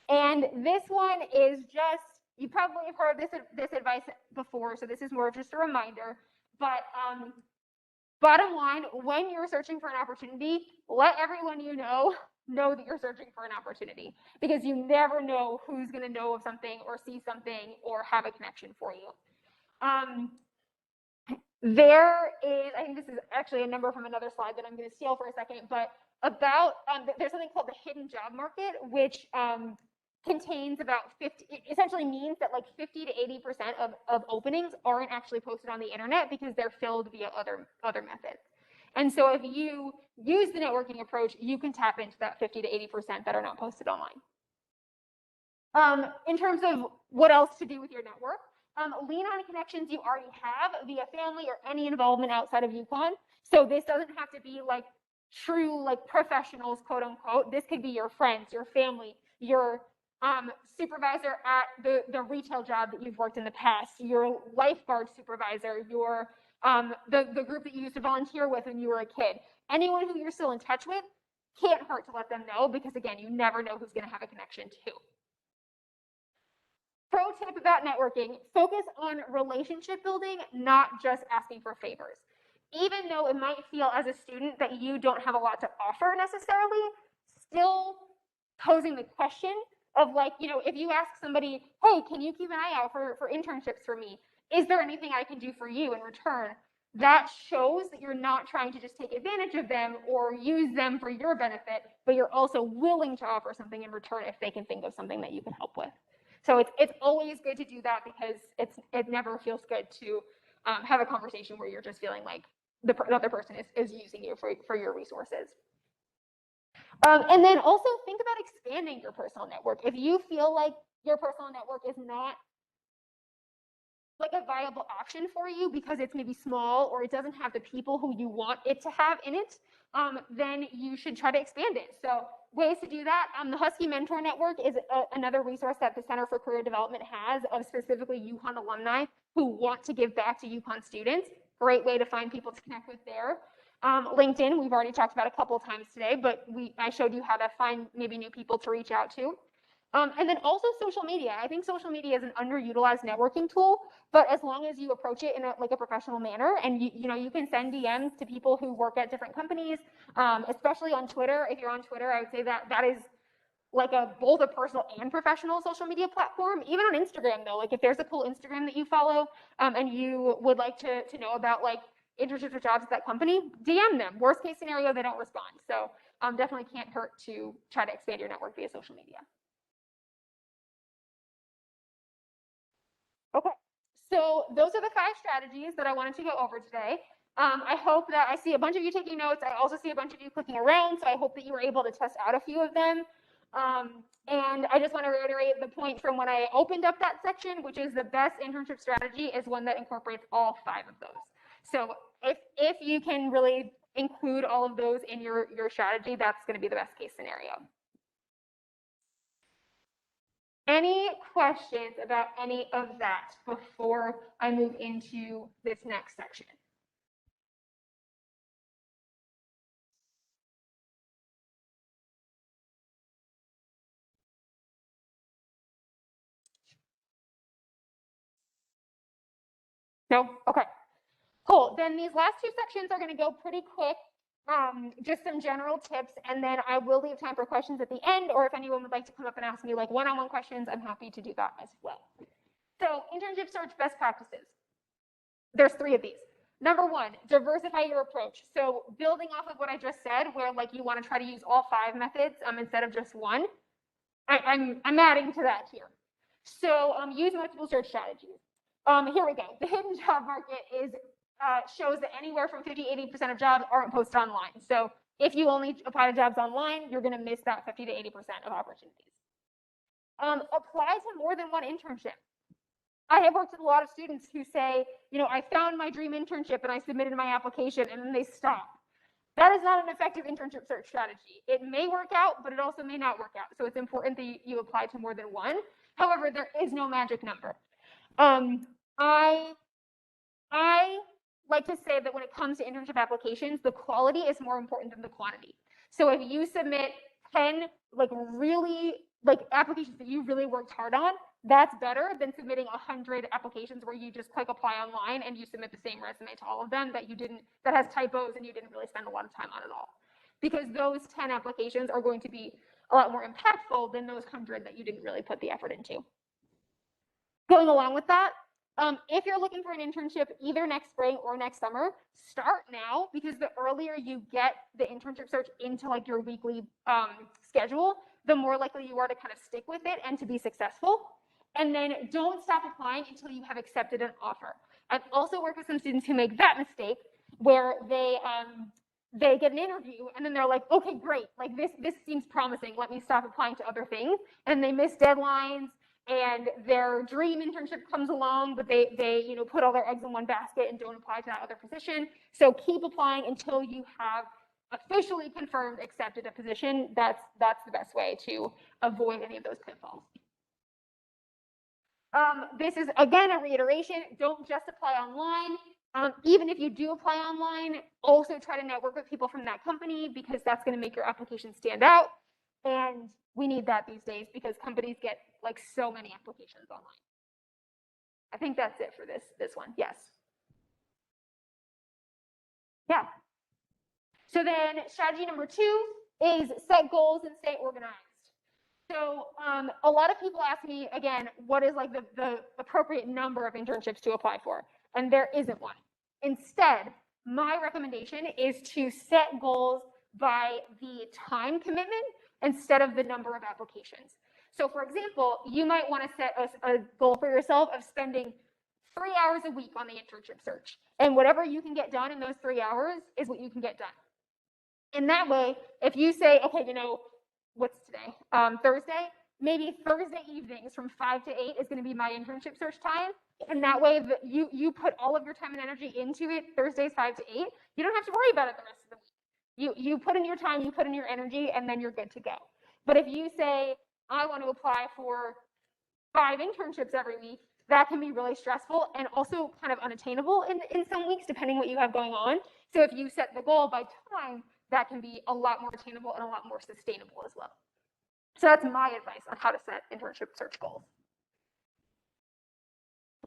And this one is just, you probably have heard this advice before, so this is more of just a reminder, but bottom line, when you're searching for an opportunity, let everyone you know that you're searching for an opportunity, because you never know who's going to know of something or see something or have a connection for you. There is, I think this is actually a number from another slide that I'm going to steal for a second, but about, there's something called the hidden job market, which contains about 50, it essentially means that like 50 to 80% of openings aren't actually posted on the internet because they're filled via other methods. And so if you use the networking approach, you can tap into that 50 to 80% that are not posted online. In terms of what else to do with your network, lean on connections you already have via family or any involvement outside of UConn. So this doesn't have to be like true like professionals, quote unquote. This could be your friends, your family, your supervisor at the retail job that you've worked in the past, your lifeguard supervisor, your the group that you used to volunteer with when you were a kid. Anyone who you're still in touch with, can't hurt to let them know, because again, you never know who's going to have a connection to. Pro tip about networking, focus on relationship building, not just asking for favors. Even though it might feel as a student that you don't have a lot to offer necessarily, still posing the question of like, you know, if you ask somebody, hey, can you keep an eye out for internships for me? Is there anything I can do for you in return? That shows that you're not trying to just take advantage of them or use them for your benefit, but you're also willing to offer something in return if they can think of something that you can help with. So it's always good to do that, because it never feels good to have a conversation where you're just feeling like the other person is using you for your resources. And then also think about expanding your personal network. If you feel like your personal network is not like a viable option for you because it's maybe small or it doesn't have the people who you want it to have in it, then you should try to expand it. So ways to do that, the Husky Mentor Network is another resource that the Center for Career Development has of specifically UConn alumni who want to give back to UConn students. Great way to find people to connect with there. LinkedIn, we've already talked about a couple of times today, but I showed you how to find maybe new people to reach out to. And then also social media. I think social media is an underutilized networking tool, but as long as you approach it in a professional manner, and you can send DMs to people who work at different companies, especially on Twitter. If you're on Twitter, I would say that is like both a personal and professional social media platform. Even on Instagram though, like if there's a cool Instagram that you follow and you would like to know about like internships or jobs at that company, DM them. Worst case scenario, they don't respond. So definitely can't hurt to try to expand your network via social media. Okay, so those are the 5 strategies that I wanted to go over today. I hope that I see a bunch of you taking notes. I also see a bunch of you clicking around, so I hope that you were able to test out a few of them. And I just want to reiterate the point from when I opened up that section, which is the best internship strategy is one that incorporates all 5 of those. So if you can really include all of those in your strategy, that's going to be the best case scenario. Any questions about any of that before I move into this next section? No? Okay. Cool. Then these last two sections are going to go pretty quick. Just some general tips, and then I will leave time for questions at the end, or if anyone would like to come up and ask me like one-on-one questions, I'm happy to do that as well. So internship search best practices. There's 3 of these. Number 1, diversify your approach. So building off of what I just said, where like you want to try to use all 5 methods instead of just one, I'm adding to that here. So use multiple search strategies. Here we go. The hidden job market shows that anywhere from 50–80% of jobs aren't posted online. So if you only apply to jobs online, you're going to miss that 50–80% of opportunities. Apply to more than one internship. I have worked with a lot of students who say, you know, I found my dream internship and I submitted my application and then they stop. That is not an effective internship search strategy. It may work out, but it also may not work out. So it's important that you apply to more than one. However, there is no magic number. I like to say that when it comes to internship applications, the quality is more important than the quantity. So if you submit 10 applications that you really worked hard on, that's better than submitting 100 applications where you just click apply online and you submit the same resume to all of them that has typos and you didn't really spend a lot of time on at all. Because those 10 applications are going to be a lot more impactful than those 100 that you didn't really put the effort into. Going along with that, if you're looking for an internship either next spring or next summer, start now, because the earlier you get the internship search into like your weekly schedule, the more likely you are to kind of stick with it and to be successful. And then don't stop applying until you have accepted an offer. I've also worked with some students who make that mistake where they get an interview and then they're like, okay, great, like this seems promising, let me stop applying to other things. And they miss deadlines and their dream internship comes along, but they put all their eggs in one basket and don't apply to that other position. So keep applying until you have officially confirmed accepted a position. That's the best way to avoid any of those pitfalls. This is, again, a reiteration. Don't just apply online. Even if you do apply online, also try to network with people from that company because that's going to make your application stand out. And we need that these days because companies get like so many applications online. I think that's it for this one. Yes. Yeah. So then strategy number 2 is set goals and stay organized. So a lot of people ask me, again, what is like the appropriate number of internships to apply for? And there isn't one. Instead, my recommendation is to set goals by the time commitment instead of the number of applications. So for example, you might want to set a goal for yourself of spending 3 hours a week on the internship search. And whatever you can get done in those 3 hours is what you can get done. And that way, if you say, okay, what's today? Thursday, maybe Thursday evenings from 5 to 8 is going to be my internship search time. And that way you put all of your time and energy into it, Thursdays 5 to 8. You don't have to worry about it the rest of the week. You put in your time, you put in your energy, and then you're good to go. But if you say, I want to apply for 5 internships every week, that can be really stressful and also kind of unattainable in some weeks, depending what you have going on. So if you set the goal by time, that can be a lot more attainable and a lot more sustainable as well. So that's my advice on how to set internship search goals.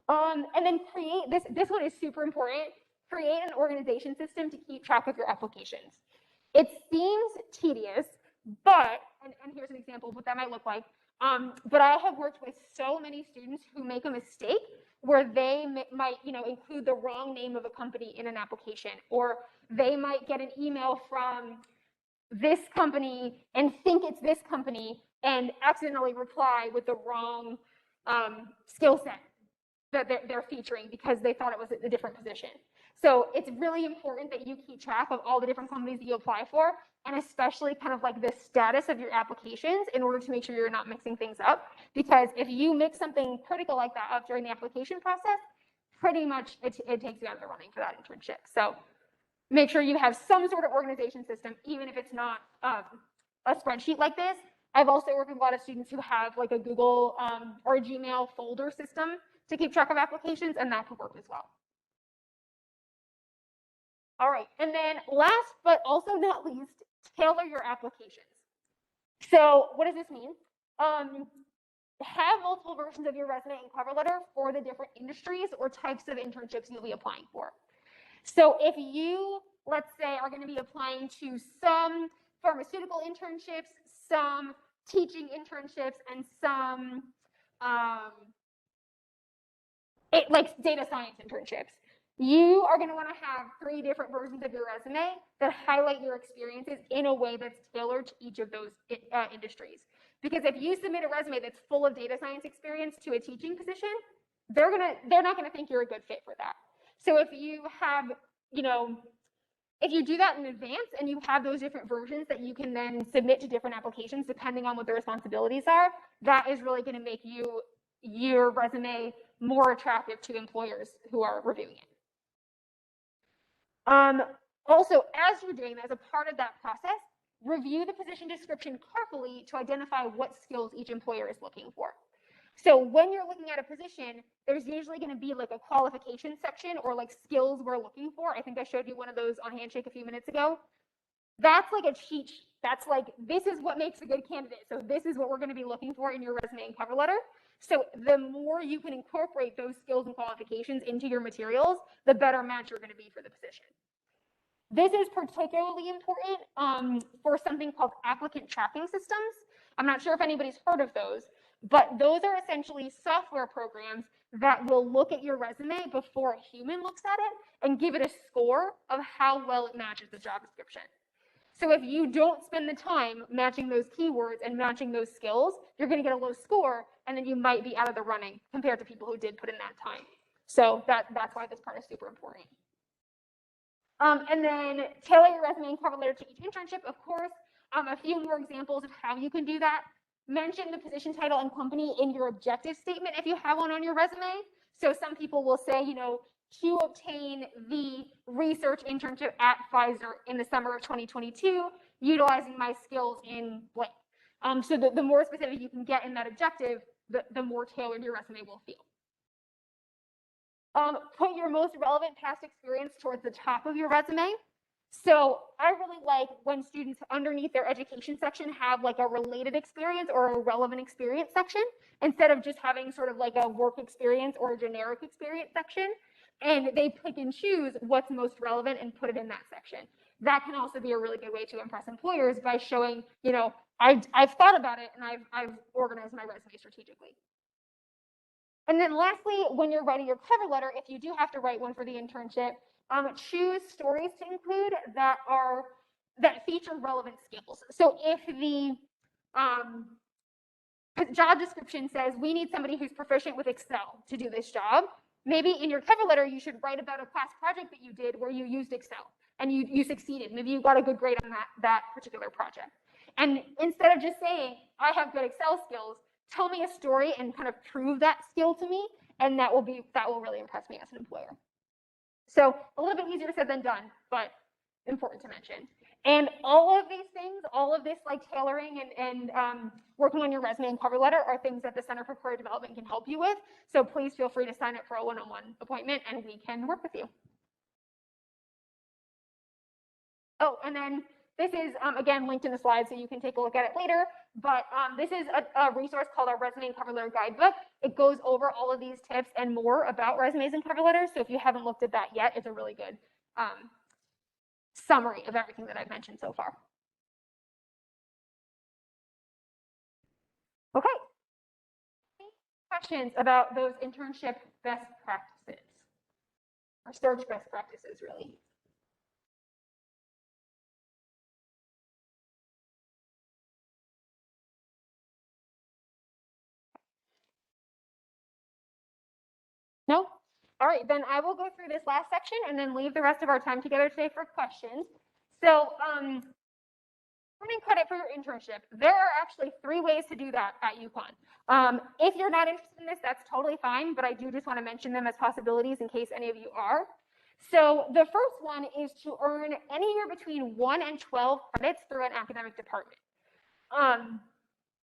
And then create, this one is super important, create an organization system to keep track of your applications. It seems tedious, but, and here's an example of what that might look like, but I have worked with so many students who make a mistake where they might, include the wrong name of a company in an application, or they might get an email from this company and think it's this company and accidentally reply with the wrong skill set that they're featuring because they thought it was a different position. So it's really important that you keep track of all the different companies that you apply for, and especially kind of like the status of your applications in order to make sure you're not mixing things up. Because if you mix something critical like that up during the application process, pretty much it takes you out of the running for that internship. So make sure you have some sort of organization system, even if it's not a spreadsheet like this. I've also worked with a lot of students who have like a Google or a Gmail folder system to keep track of applications, and that could work as well. All right, and then last but also not least, tailor your applications. So what does this mean? Have multiple versions of your resume and cover letter for the different industries or types of internships you'll be applying for. So if you, let's say, are going to be applying to some pharmaceutical internships, some teaching internships, and some like data science internships, you are going to want to have 3 different versions of your resume that highlight your experiences in a way that's tailored to each of those industries. Because if you submit a resume that's full of data science experience to a teaching position, they're not going to think you're a good fit for that. So if you have, if you do that in advance and you have those different versions that you can then submit to different applications depending on what the responsibilities are, that is really going to make your resume more attractive to employers who are reviewing it. Also, as you're doing that, as a part of that process, review the position description carefully to identify what skills each employer is looking for. So when you're looking at a position, there's usually going to be like a qualification section or like skills we're looking for. I think I showed you one of those on Handshake a few minutes ago. That's like a cheat sheet. That's like, this is what makes a good candidate. So this is what we're going to be looking for in your resume and cover letter. So the more you can incorporate those skills and qualifications into your materials, the better match you're going to be for the position. This is particularly important for something called applicant tracking systems. I'm not sure if anybody's heard of those, but those are essentially software programs that will look at your resume before a human looks at it and give it a score of how well it matches the job description. So if you don't spend the time matching those keywords and matching those skills, you're going to get a low score, and then you might be out of the running compared to people who did put in that time. So that's why this part is super important. And then tailor your resume and cover letter to each internship, of course. A few more examples of how you can do that. Mention the position title and company in your objective statement if you have one on your resume. So some people will say, to obtain the research internship at Pfizer in the summer of 2022, utilizing my skills in blank. So the more specific you can get in that objective, the more tailored your resume will feel. Put your most relevant past experience towards the top of your resume. So I really like when students underneath their education section have like a related experience or a relevant experience section, instead of just having sort of like a work experience or a generic experience section. And they pick and choose what's most relevant and put it in that section. That can also be a really good way to impress employers by showing, I've thought about it and I've organized my resume strategically. And then lastly, when you're writing your cover letter, if you do have to write one for the internship, choose stories to include that feature relevant skills. So if the job description says we need somebody who's proficient with Excel to do this job, maybe in your cover letter you should write about a class project that you did where you used Excel and you succeeded. Maybe you got a good grade on that particular project. And instead of just saying I have good Excel skills, tell me a story and kind of prove that skill to me, and that will really impress me as an employer. So a little bit easier said than done, but important to mention. And all of these things, all of this like tailoring and working on your resume and cover letter are things that the Center for Career Development can help you with. So please feel free to sign up for a one-on-one appointment and we can work with you. Oh, and then this is, again, linked in the slides so you can take a look at it later, but this is a resource called our Resume and Cover Letter Guidebook. It goes over all of these tips and more about resumes and cover letters, so if you haven't looked at that yet, it's a really good summary of everything that I've mentioned so far. Okay. Any questions about those internship best practices, or search best practices, really? No? All right, then I will go through this last section and then leave the rest of our time together today for questions. So, earning credit for your internship. There are actually 3 ways to do that at UConn. If you're not interested in this, that's totally fine, but I do just want to mention them as possibilities in case any of you are. So the first one is to earn anywhere between 1 and 12 credits through an academic department.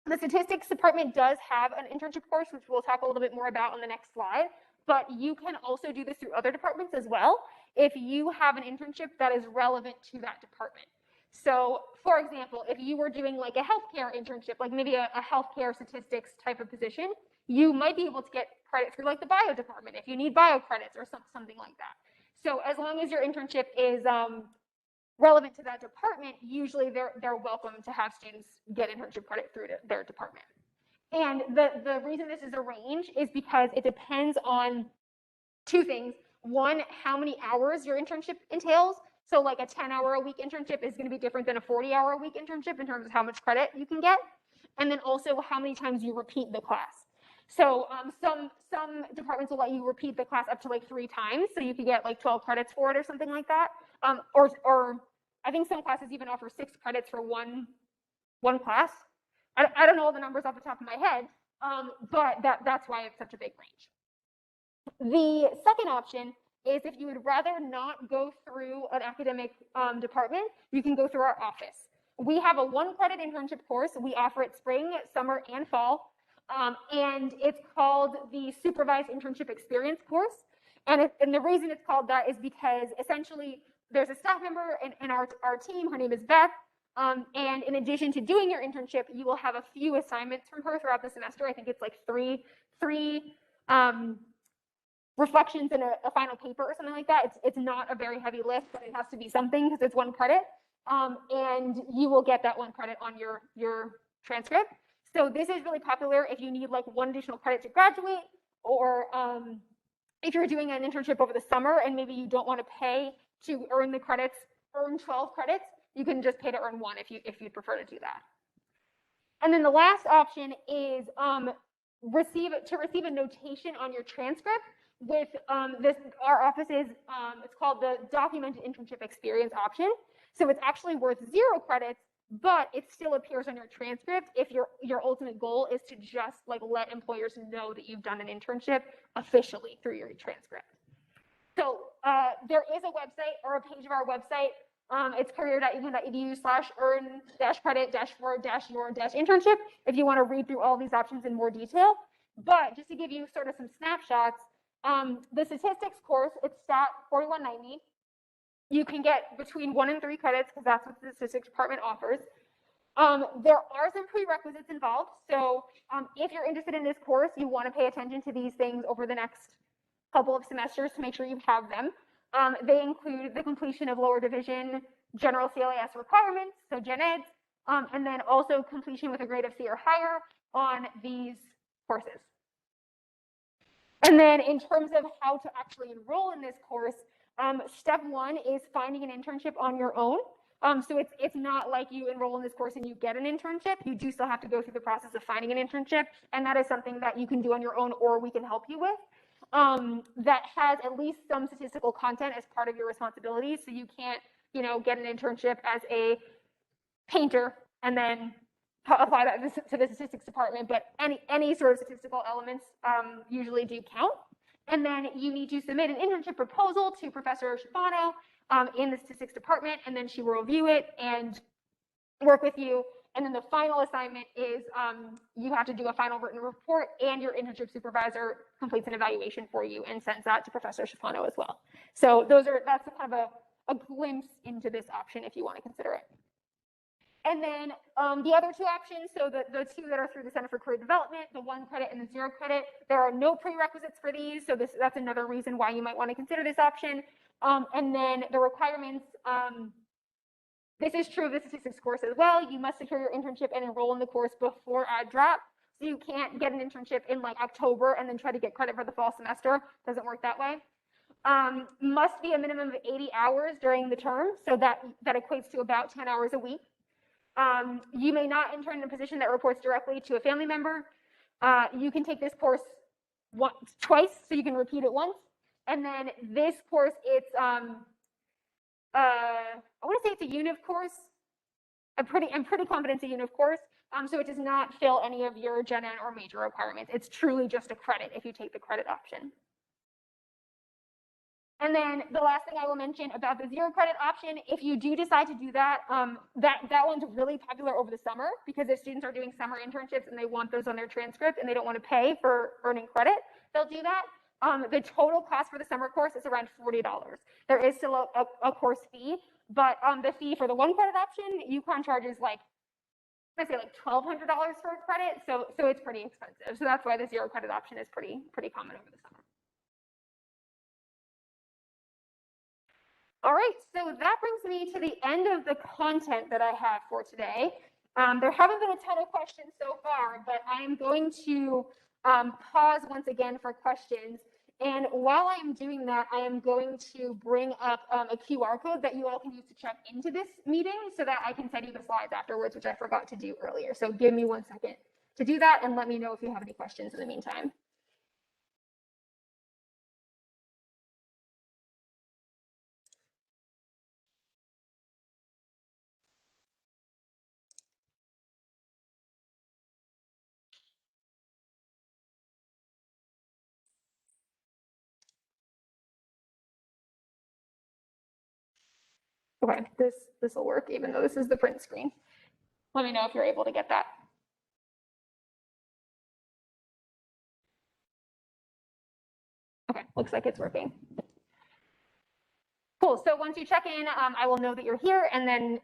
The statistics department does have an internship course, which we'll talk a little bit more about on the next slide, but you can also do this through other departments as well if you have an internship that is relevant to that department. So for example, if you were doing like a healthcare internship, like maybe a healthcare statistics type of position, you might be able to get credit through like the bio department if you need bio credits or something like that. So as long as your internship is relevant to that department, usually they're welcome to have students get internship credit through their department. And the reason this is a range is because it depends on two things. One, how many hours your internship entails. So like a 10-hour-a-week internship is going to be different than a 40-hour-a-week internship in terms of how much credit you can get. And then also how many times you repeat the class. So some departments will let you repeat the class up to like 3 times. So you could get like 12 credits for it or something like that. Or I think some classes even offer 6 credits for one class. I don't know all the numbers off the top of my head, but that's why it's such a big range. The second option is if you would rather not go through an academic department, you can go through our office. We have a 1-credit internship course. We offer it spring, summer, and fall. And it's called the Supervised Internship Experience course. And the reason it's called that is because essentially there's a staff member in our team. Her name is Beth. And in addition to doing your internship, you will have a few assignments from her throughout the semester. I think it's like three reflections and a final paper or something like that. It's not a very heavy lift, but it has to be something because it's 1 credit. And you will get that 1 credit on your transcript. So this is really popular if you need like 1 additional credit to graduate, or if you're doing an internship over the summer and maybe you don't want to pay to earn the credits, earn 12 credits, you can just pay to earn 1 if you'd prefer to do that. And then the last option is receive a notation on your transcript with our office's, it's called the Documented Internship Experience option. So it's actually worth 0 credits, but it still appears on your transcript if your ultimate goal is to just like let employers know that you've done an internship officially through your transcript. So there is a website or a page of our website. It's career.uconn.edu/earn-credit-for-your-internship if you want to read through all these options in more detail. But just to give you sort of some snapshots, the statistics course, it's stat 4190. You can get between 1 and 3 credits because that's what the statistics department offers. There are some prerequisites involved. So if you're interested in this course, you want to pay attention to these things over the next couple of semesters to make sure you have them. They include the completion of lower division general CLAS requirements, so Gen Eds, and then also completion with a grade of C or higher on these courses. And then in terms of how to actually enroll in this course, step 1 is finding an internship on your own. So it's not like you enroll in this course and you get an internship. You do still have to go through the process of finding an internship, and that is something that you can do on your own or we can help you with. That has at least some statistical content as part of your responsibilities. So you can't, get an internship as a painter and then apply that to the statistics department, but any sort of statistical elements usually do count. And then you need to submit an internship proposal to Professor Schifano in the statistics department, and then she will review it and work with you. And then the final assignment is you have to do a final written report, and your internship supervisor completes an evaluation for you and sends that to Professor Schifano as well. So that's kind of a glimpse into this option if you want to consider it. And then the other 2 options, so the 2 that are through the Center for Career Development, the 1 credit and the 0 credit, there are no prerequisites for these. So that's another reason why you might want to consider this option. And then the requirements, this is true of the statistics course as well. You must secure your internship and enroll in the course before ad drop. So you can't get an internship in like October and then try to get credit for the fall semester. Doesn't work that way. Must be a minimum of 80 hours during the term. So that equates to about 10 hours a week. You may not intern in a position that reports directly to a family member. You can take this course twice, so you can repeat it once. And then this course, it's I want to say it's a univ course. I'm pretty confident it's a univ course. So it does not fill any of your Gen Ed or major requirements. It's truly just a credit if you take the credit option. And then the last thing I will mention about the 0 credit option, if you do decide to do that, that one's really popular over the summer, because if students are doing summer internships and they want those on their transcript and they don't want to pay for earning credit, they'll do that. The total cost for the summer course is around $40. There is still a course fee, but the fee for the 1 credit option, UConn charges like, I say like $1,200 for a credit, so it's pretty expensive. So that's why the 0 credit option is pretty common over the summer. All right, so that brings me to the end of the content that I have for today. There haven't been a ton of questions so far, but I am going to pause once again for questions. And while I am doing that, I am going to bring up a QR code that you all can use to check into this meeting so that I can send you the slides afterwards, which I forgot to do earlier. So give me 1 second to do that and let me know if you have any questions in the meantime. Okay, this will work even though this is the print screen. Let me know if you're able to get that. Okay, looks like it's working. Cool, so once you check in, I will know that you're here, and then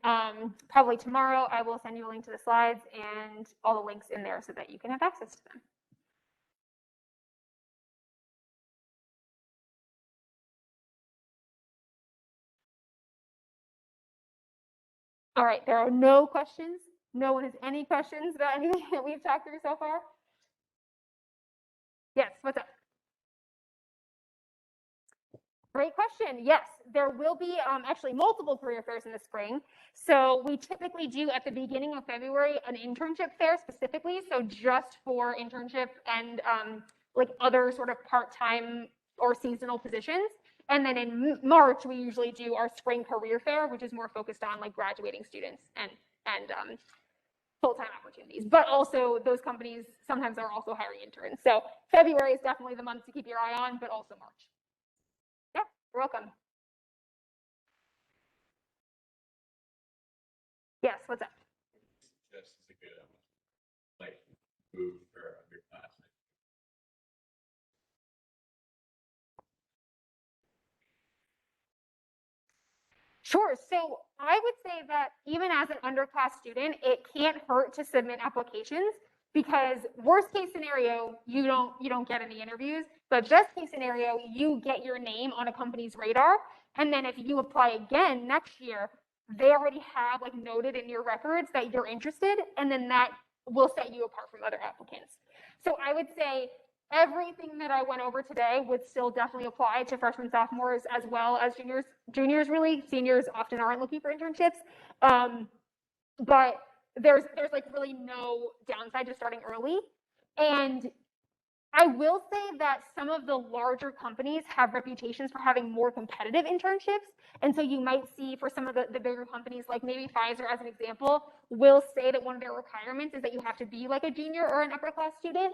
probably tomorrow I will send you a link to the slides and all the links in there so that you can have access to them. All right, there are no questions. No one has any questions about anything that we've talked through so far? Yes, what's up? Great question. Yes, there will be actually multiple career fairs in the spring. So we typically do at the beginning of February an internship fair specifically, so just for internship and like other sort of part-time or seasonal positions. And then in March, we usually do our spring career fair, which is more focused on like graduating students and full-time opportunities. But also those companies sometimes are also hiring interns. So February is definitely the month to keep your eye on, but also March. Yeah, you're welcome. Yes, what's up? Just as a good like move for underclassmen. Sure. So I would say that even as an underclass student, it can't hurt to submit applications, because worst case scenario, you don't get any interviews, but best case scenario, you get your name on a company's radar. And then if you apply again next year, they already have like noted in your records that you're interested, and then that will set you apart from other applicants. So I would say everything that I went over today would still definitely apply to freshmen, sophomores, as well as juniors. Juniors, really, seniors often aren't looking for internships. But there's like really no downside to starting early. And I will say that some of the larger companies have reputations for having more competitive internships. And so you might see for some of the bigger companies, like maybe Pfizer as an example, will say that one of their requirements is that you have to be like a junior or an upper class student.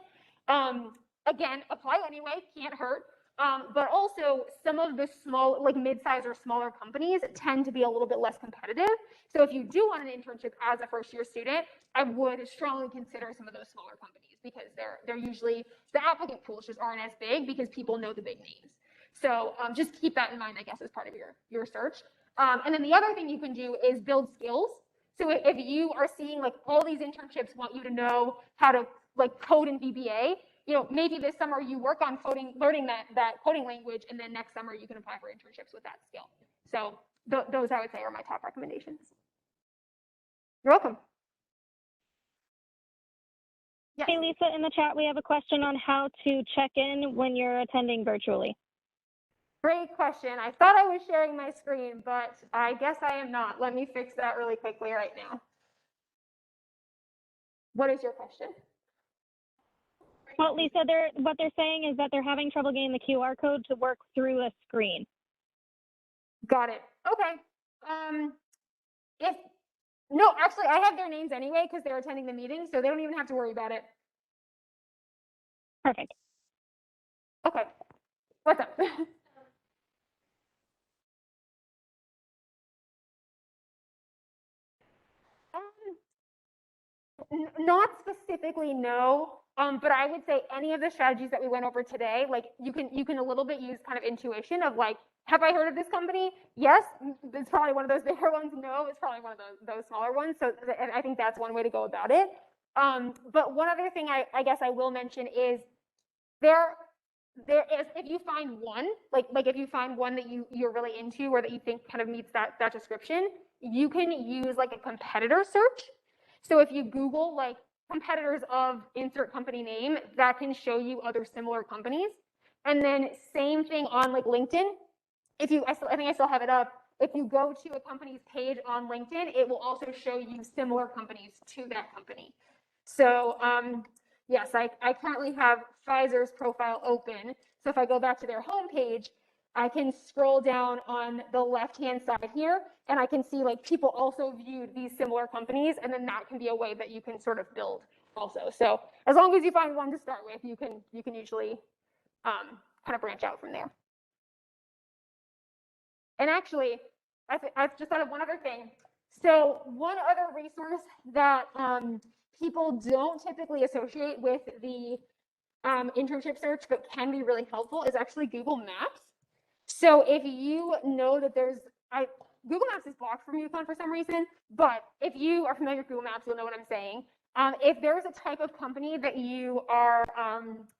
Again, apply anyway, can't hurt. But also some of the small, like mid-size or smaller companies tend to be a little bit less competitive. So if you do want an internship as a first-year student, I would strongly consider some of those smaller companies, because they're usually, the applicant pools just aren't as big because people know the big names. So just keep that in mind, I guess, as part of your search. And then the other thing you can do is build skills. So if you are seeing like all these internships want you to know how to like code in VBA, maybe this summer you work on coding, learning that coding language, and then next summer you can apply for internships with that skill. So those I would say are my top recommendations. You're welcome. Yes. Hey, Lisa, in the chat, we have a question on how to check in when you're attending virtually. Great question. I thought I was sharing my screen, but I guess I am not. Let me fix that really quickly right now. What is your question? Well, Lisa, what they're saying is that they're having trouble getting the QR code to work through a screen. Got it. Okay. No, actually, I have their names anyway because they're attending the meeting, so they don't even have to worry about it. Perfect. Okay. What's up? Not specifically, no. But I would say any of the strategies that we went over today, like you can a little bit use kind of intuition of like, have I heard of this company? Yes, it's probably one of those bigger ones. No, it's probably one of those smaller ones. So I think that's one way to go about it. But one other thing I guess I will mention is there is, if you find one, like if you find one that you're really into or that you think kind of meets that description, you can use like a competitor search. So if you Google like competitors of insert company name, that can show you other similar companies. And then same thing on like LinkedIn. I think I still have it up. If you go to a company's page on LinkedIn, it will also show you similar companies to that company. So yes, I currently have Pfizer's profile open. So if I go back to their homepage, I can scroll down on the left-hand side here, and I can see like people also viewed these similar companies, and then that can be a way that you can sort of build also. So as long as you find one to start with, you can usually kind of branch out from there. And actually, I've just thought of one other thing. So one other resource that people don't typically associate with the internship search, but can be really helpful, is actually Google Maps. So if you know that Google Maps is blocked from UConn for some reason, but if you are familiar with Google Maps, you'll know what I'm saying. If there's a type of company that you are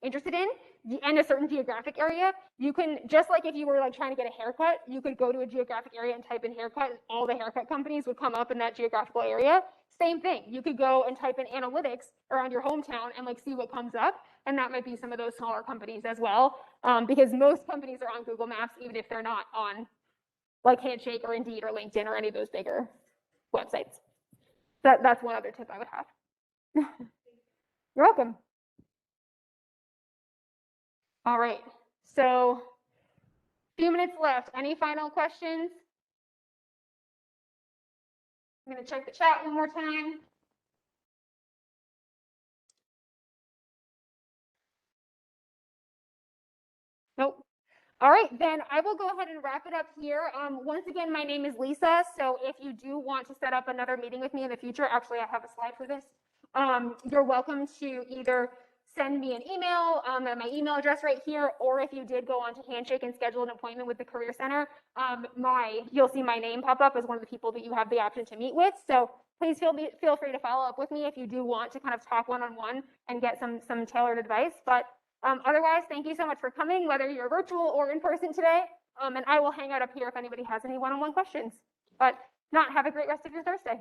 interested in a certain geographic area, you can, just like if you were like trying to get a haircut, you could go to a geographic area and type in haircut, and all the haircut companies would come up in that geographical area. Same thing, you could go and type in analytics around your hometown and like see what comes up, and that might be some of those smaller companies as well, because most companies are on Google Maps, even if they're not on like Handshake or Indeed or LinkedIn or any of those bigger websites. That's one other tip I would have. You're welcome. All right, so a few minutes left. Any final questions? I'm going to check the chat one more time. Nope. All right, then I will go ahead and wrap it up here. Once again, my name is Lisa. So if you do want to set up another meeting with me in the future, actually, I have a slide for this. You're welcome to either send me an email at my email address right here, or if you did go on to Handshake and schedule an appointment with the Career Center, you'll see my name pop up as one of the people that you have the option to meet with. So please feel free to follow up with me if you do want to kind of talk one-on-one and get some tailored advice. But otherwise, thank you so much for coming, whether you're virtual or in person today. And I will hang out up here if anybody has any one-on-one questions. But have a great rest of your Thursday.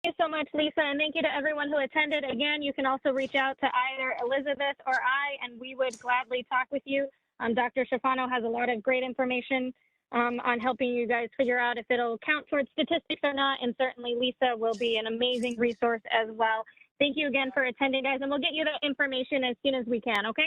Thank you so much, Lisa, and thank you to everyone who attended. Again, you can also reach out to either Elizabeth or I, and we would gladly talk with you. Dr. Schifano has a lot of great information on helping you guys figure out if it'll count towards statistics or not, and certainly Lisa will be an amazing resource as well. Thank you again for attending, guys, and we'll get you the information as soon as we can, okay?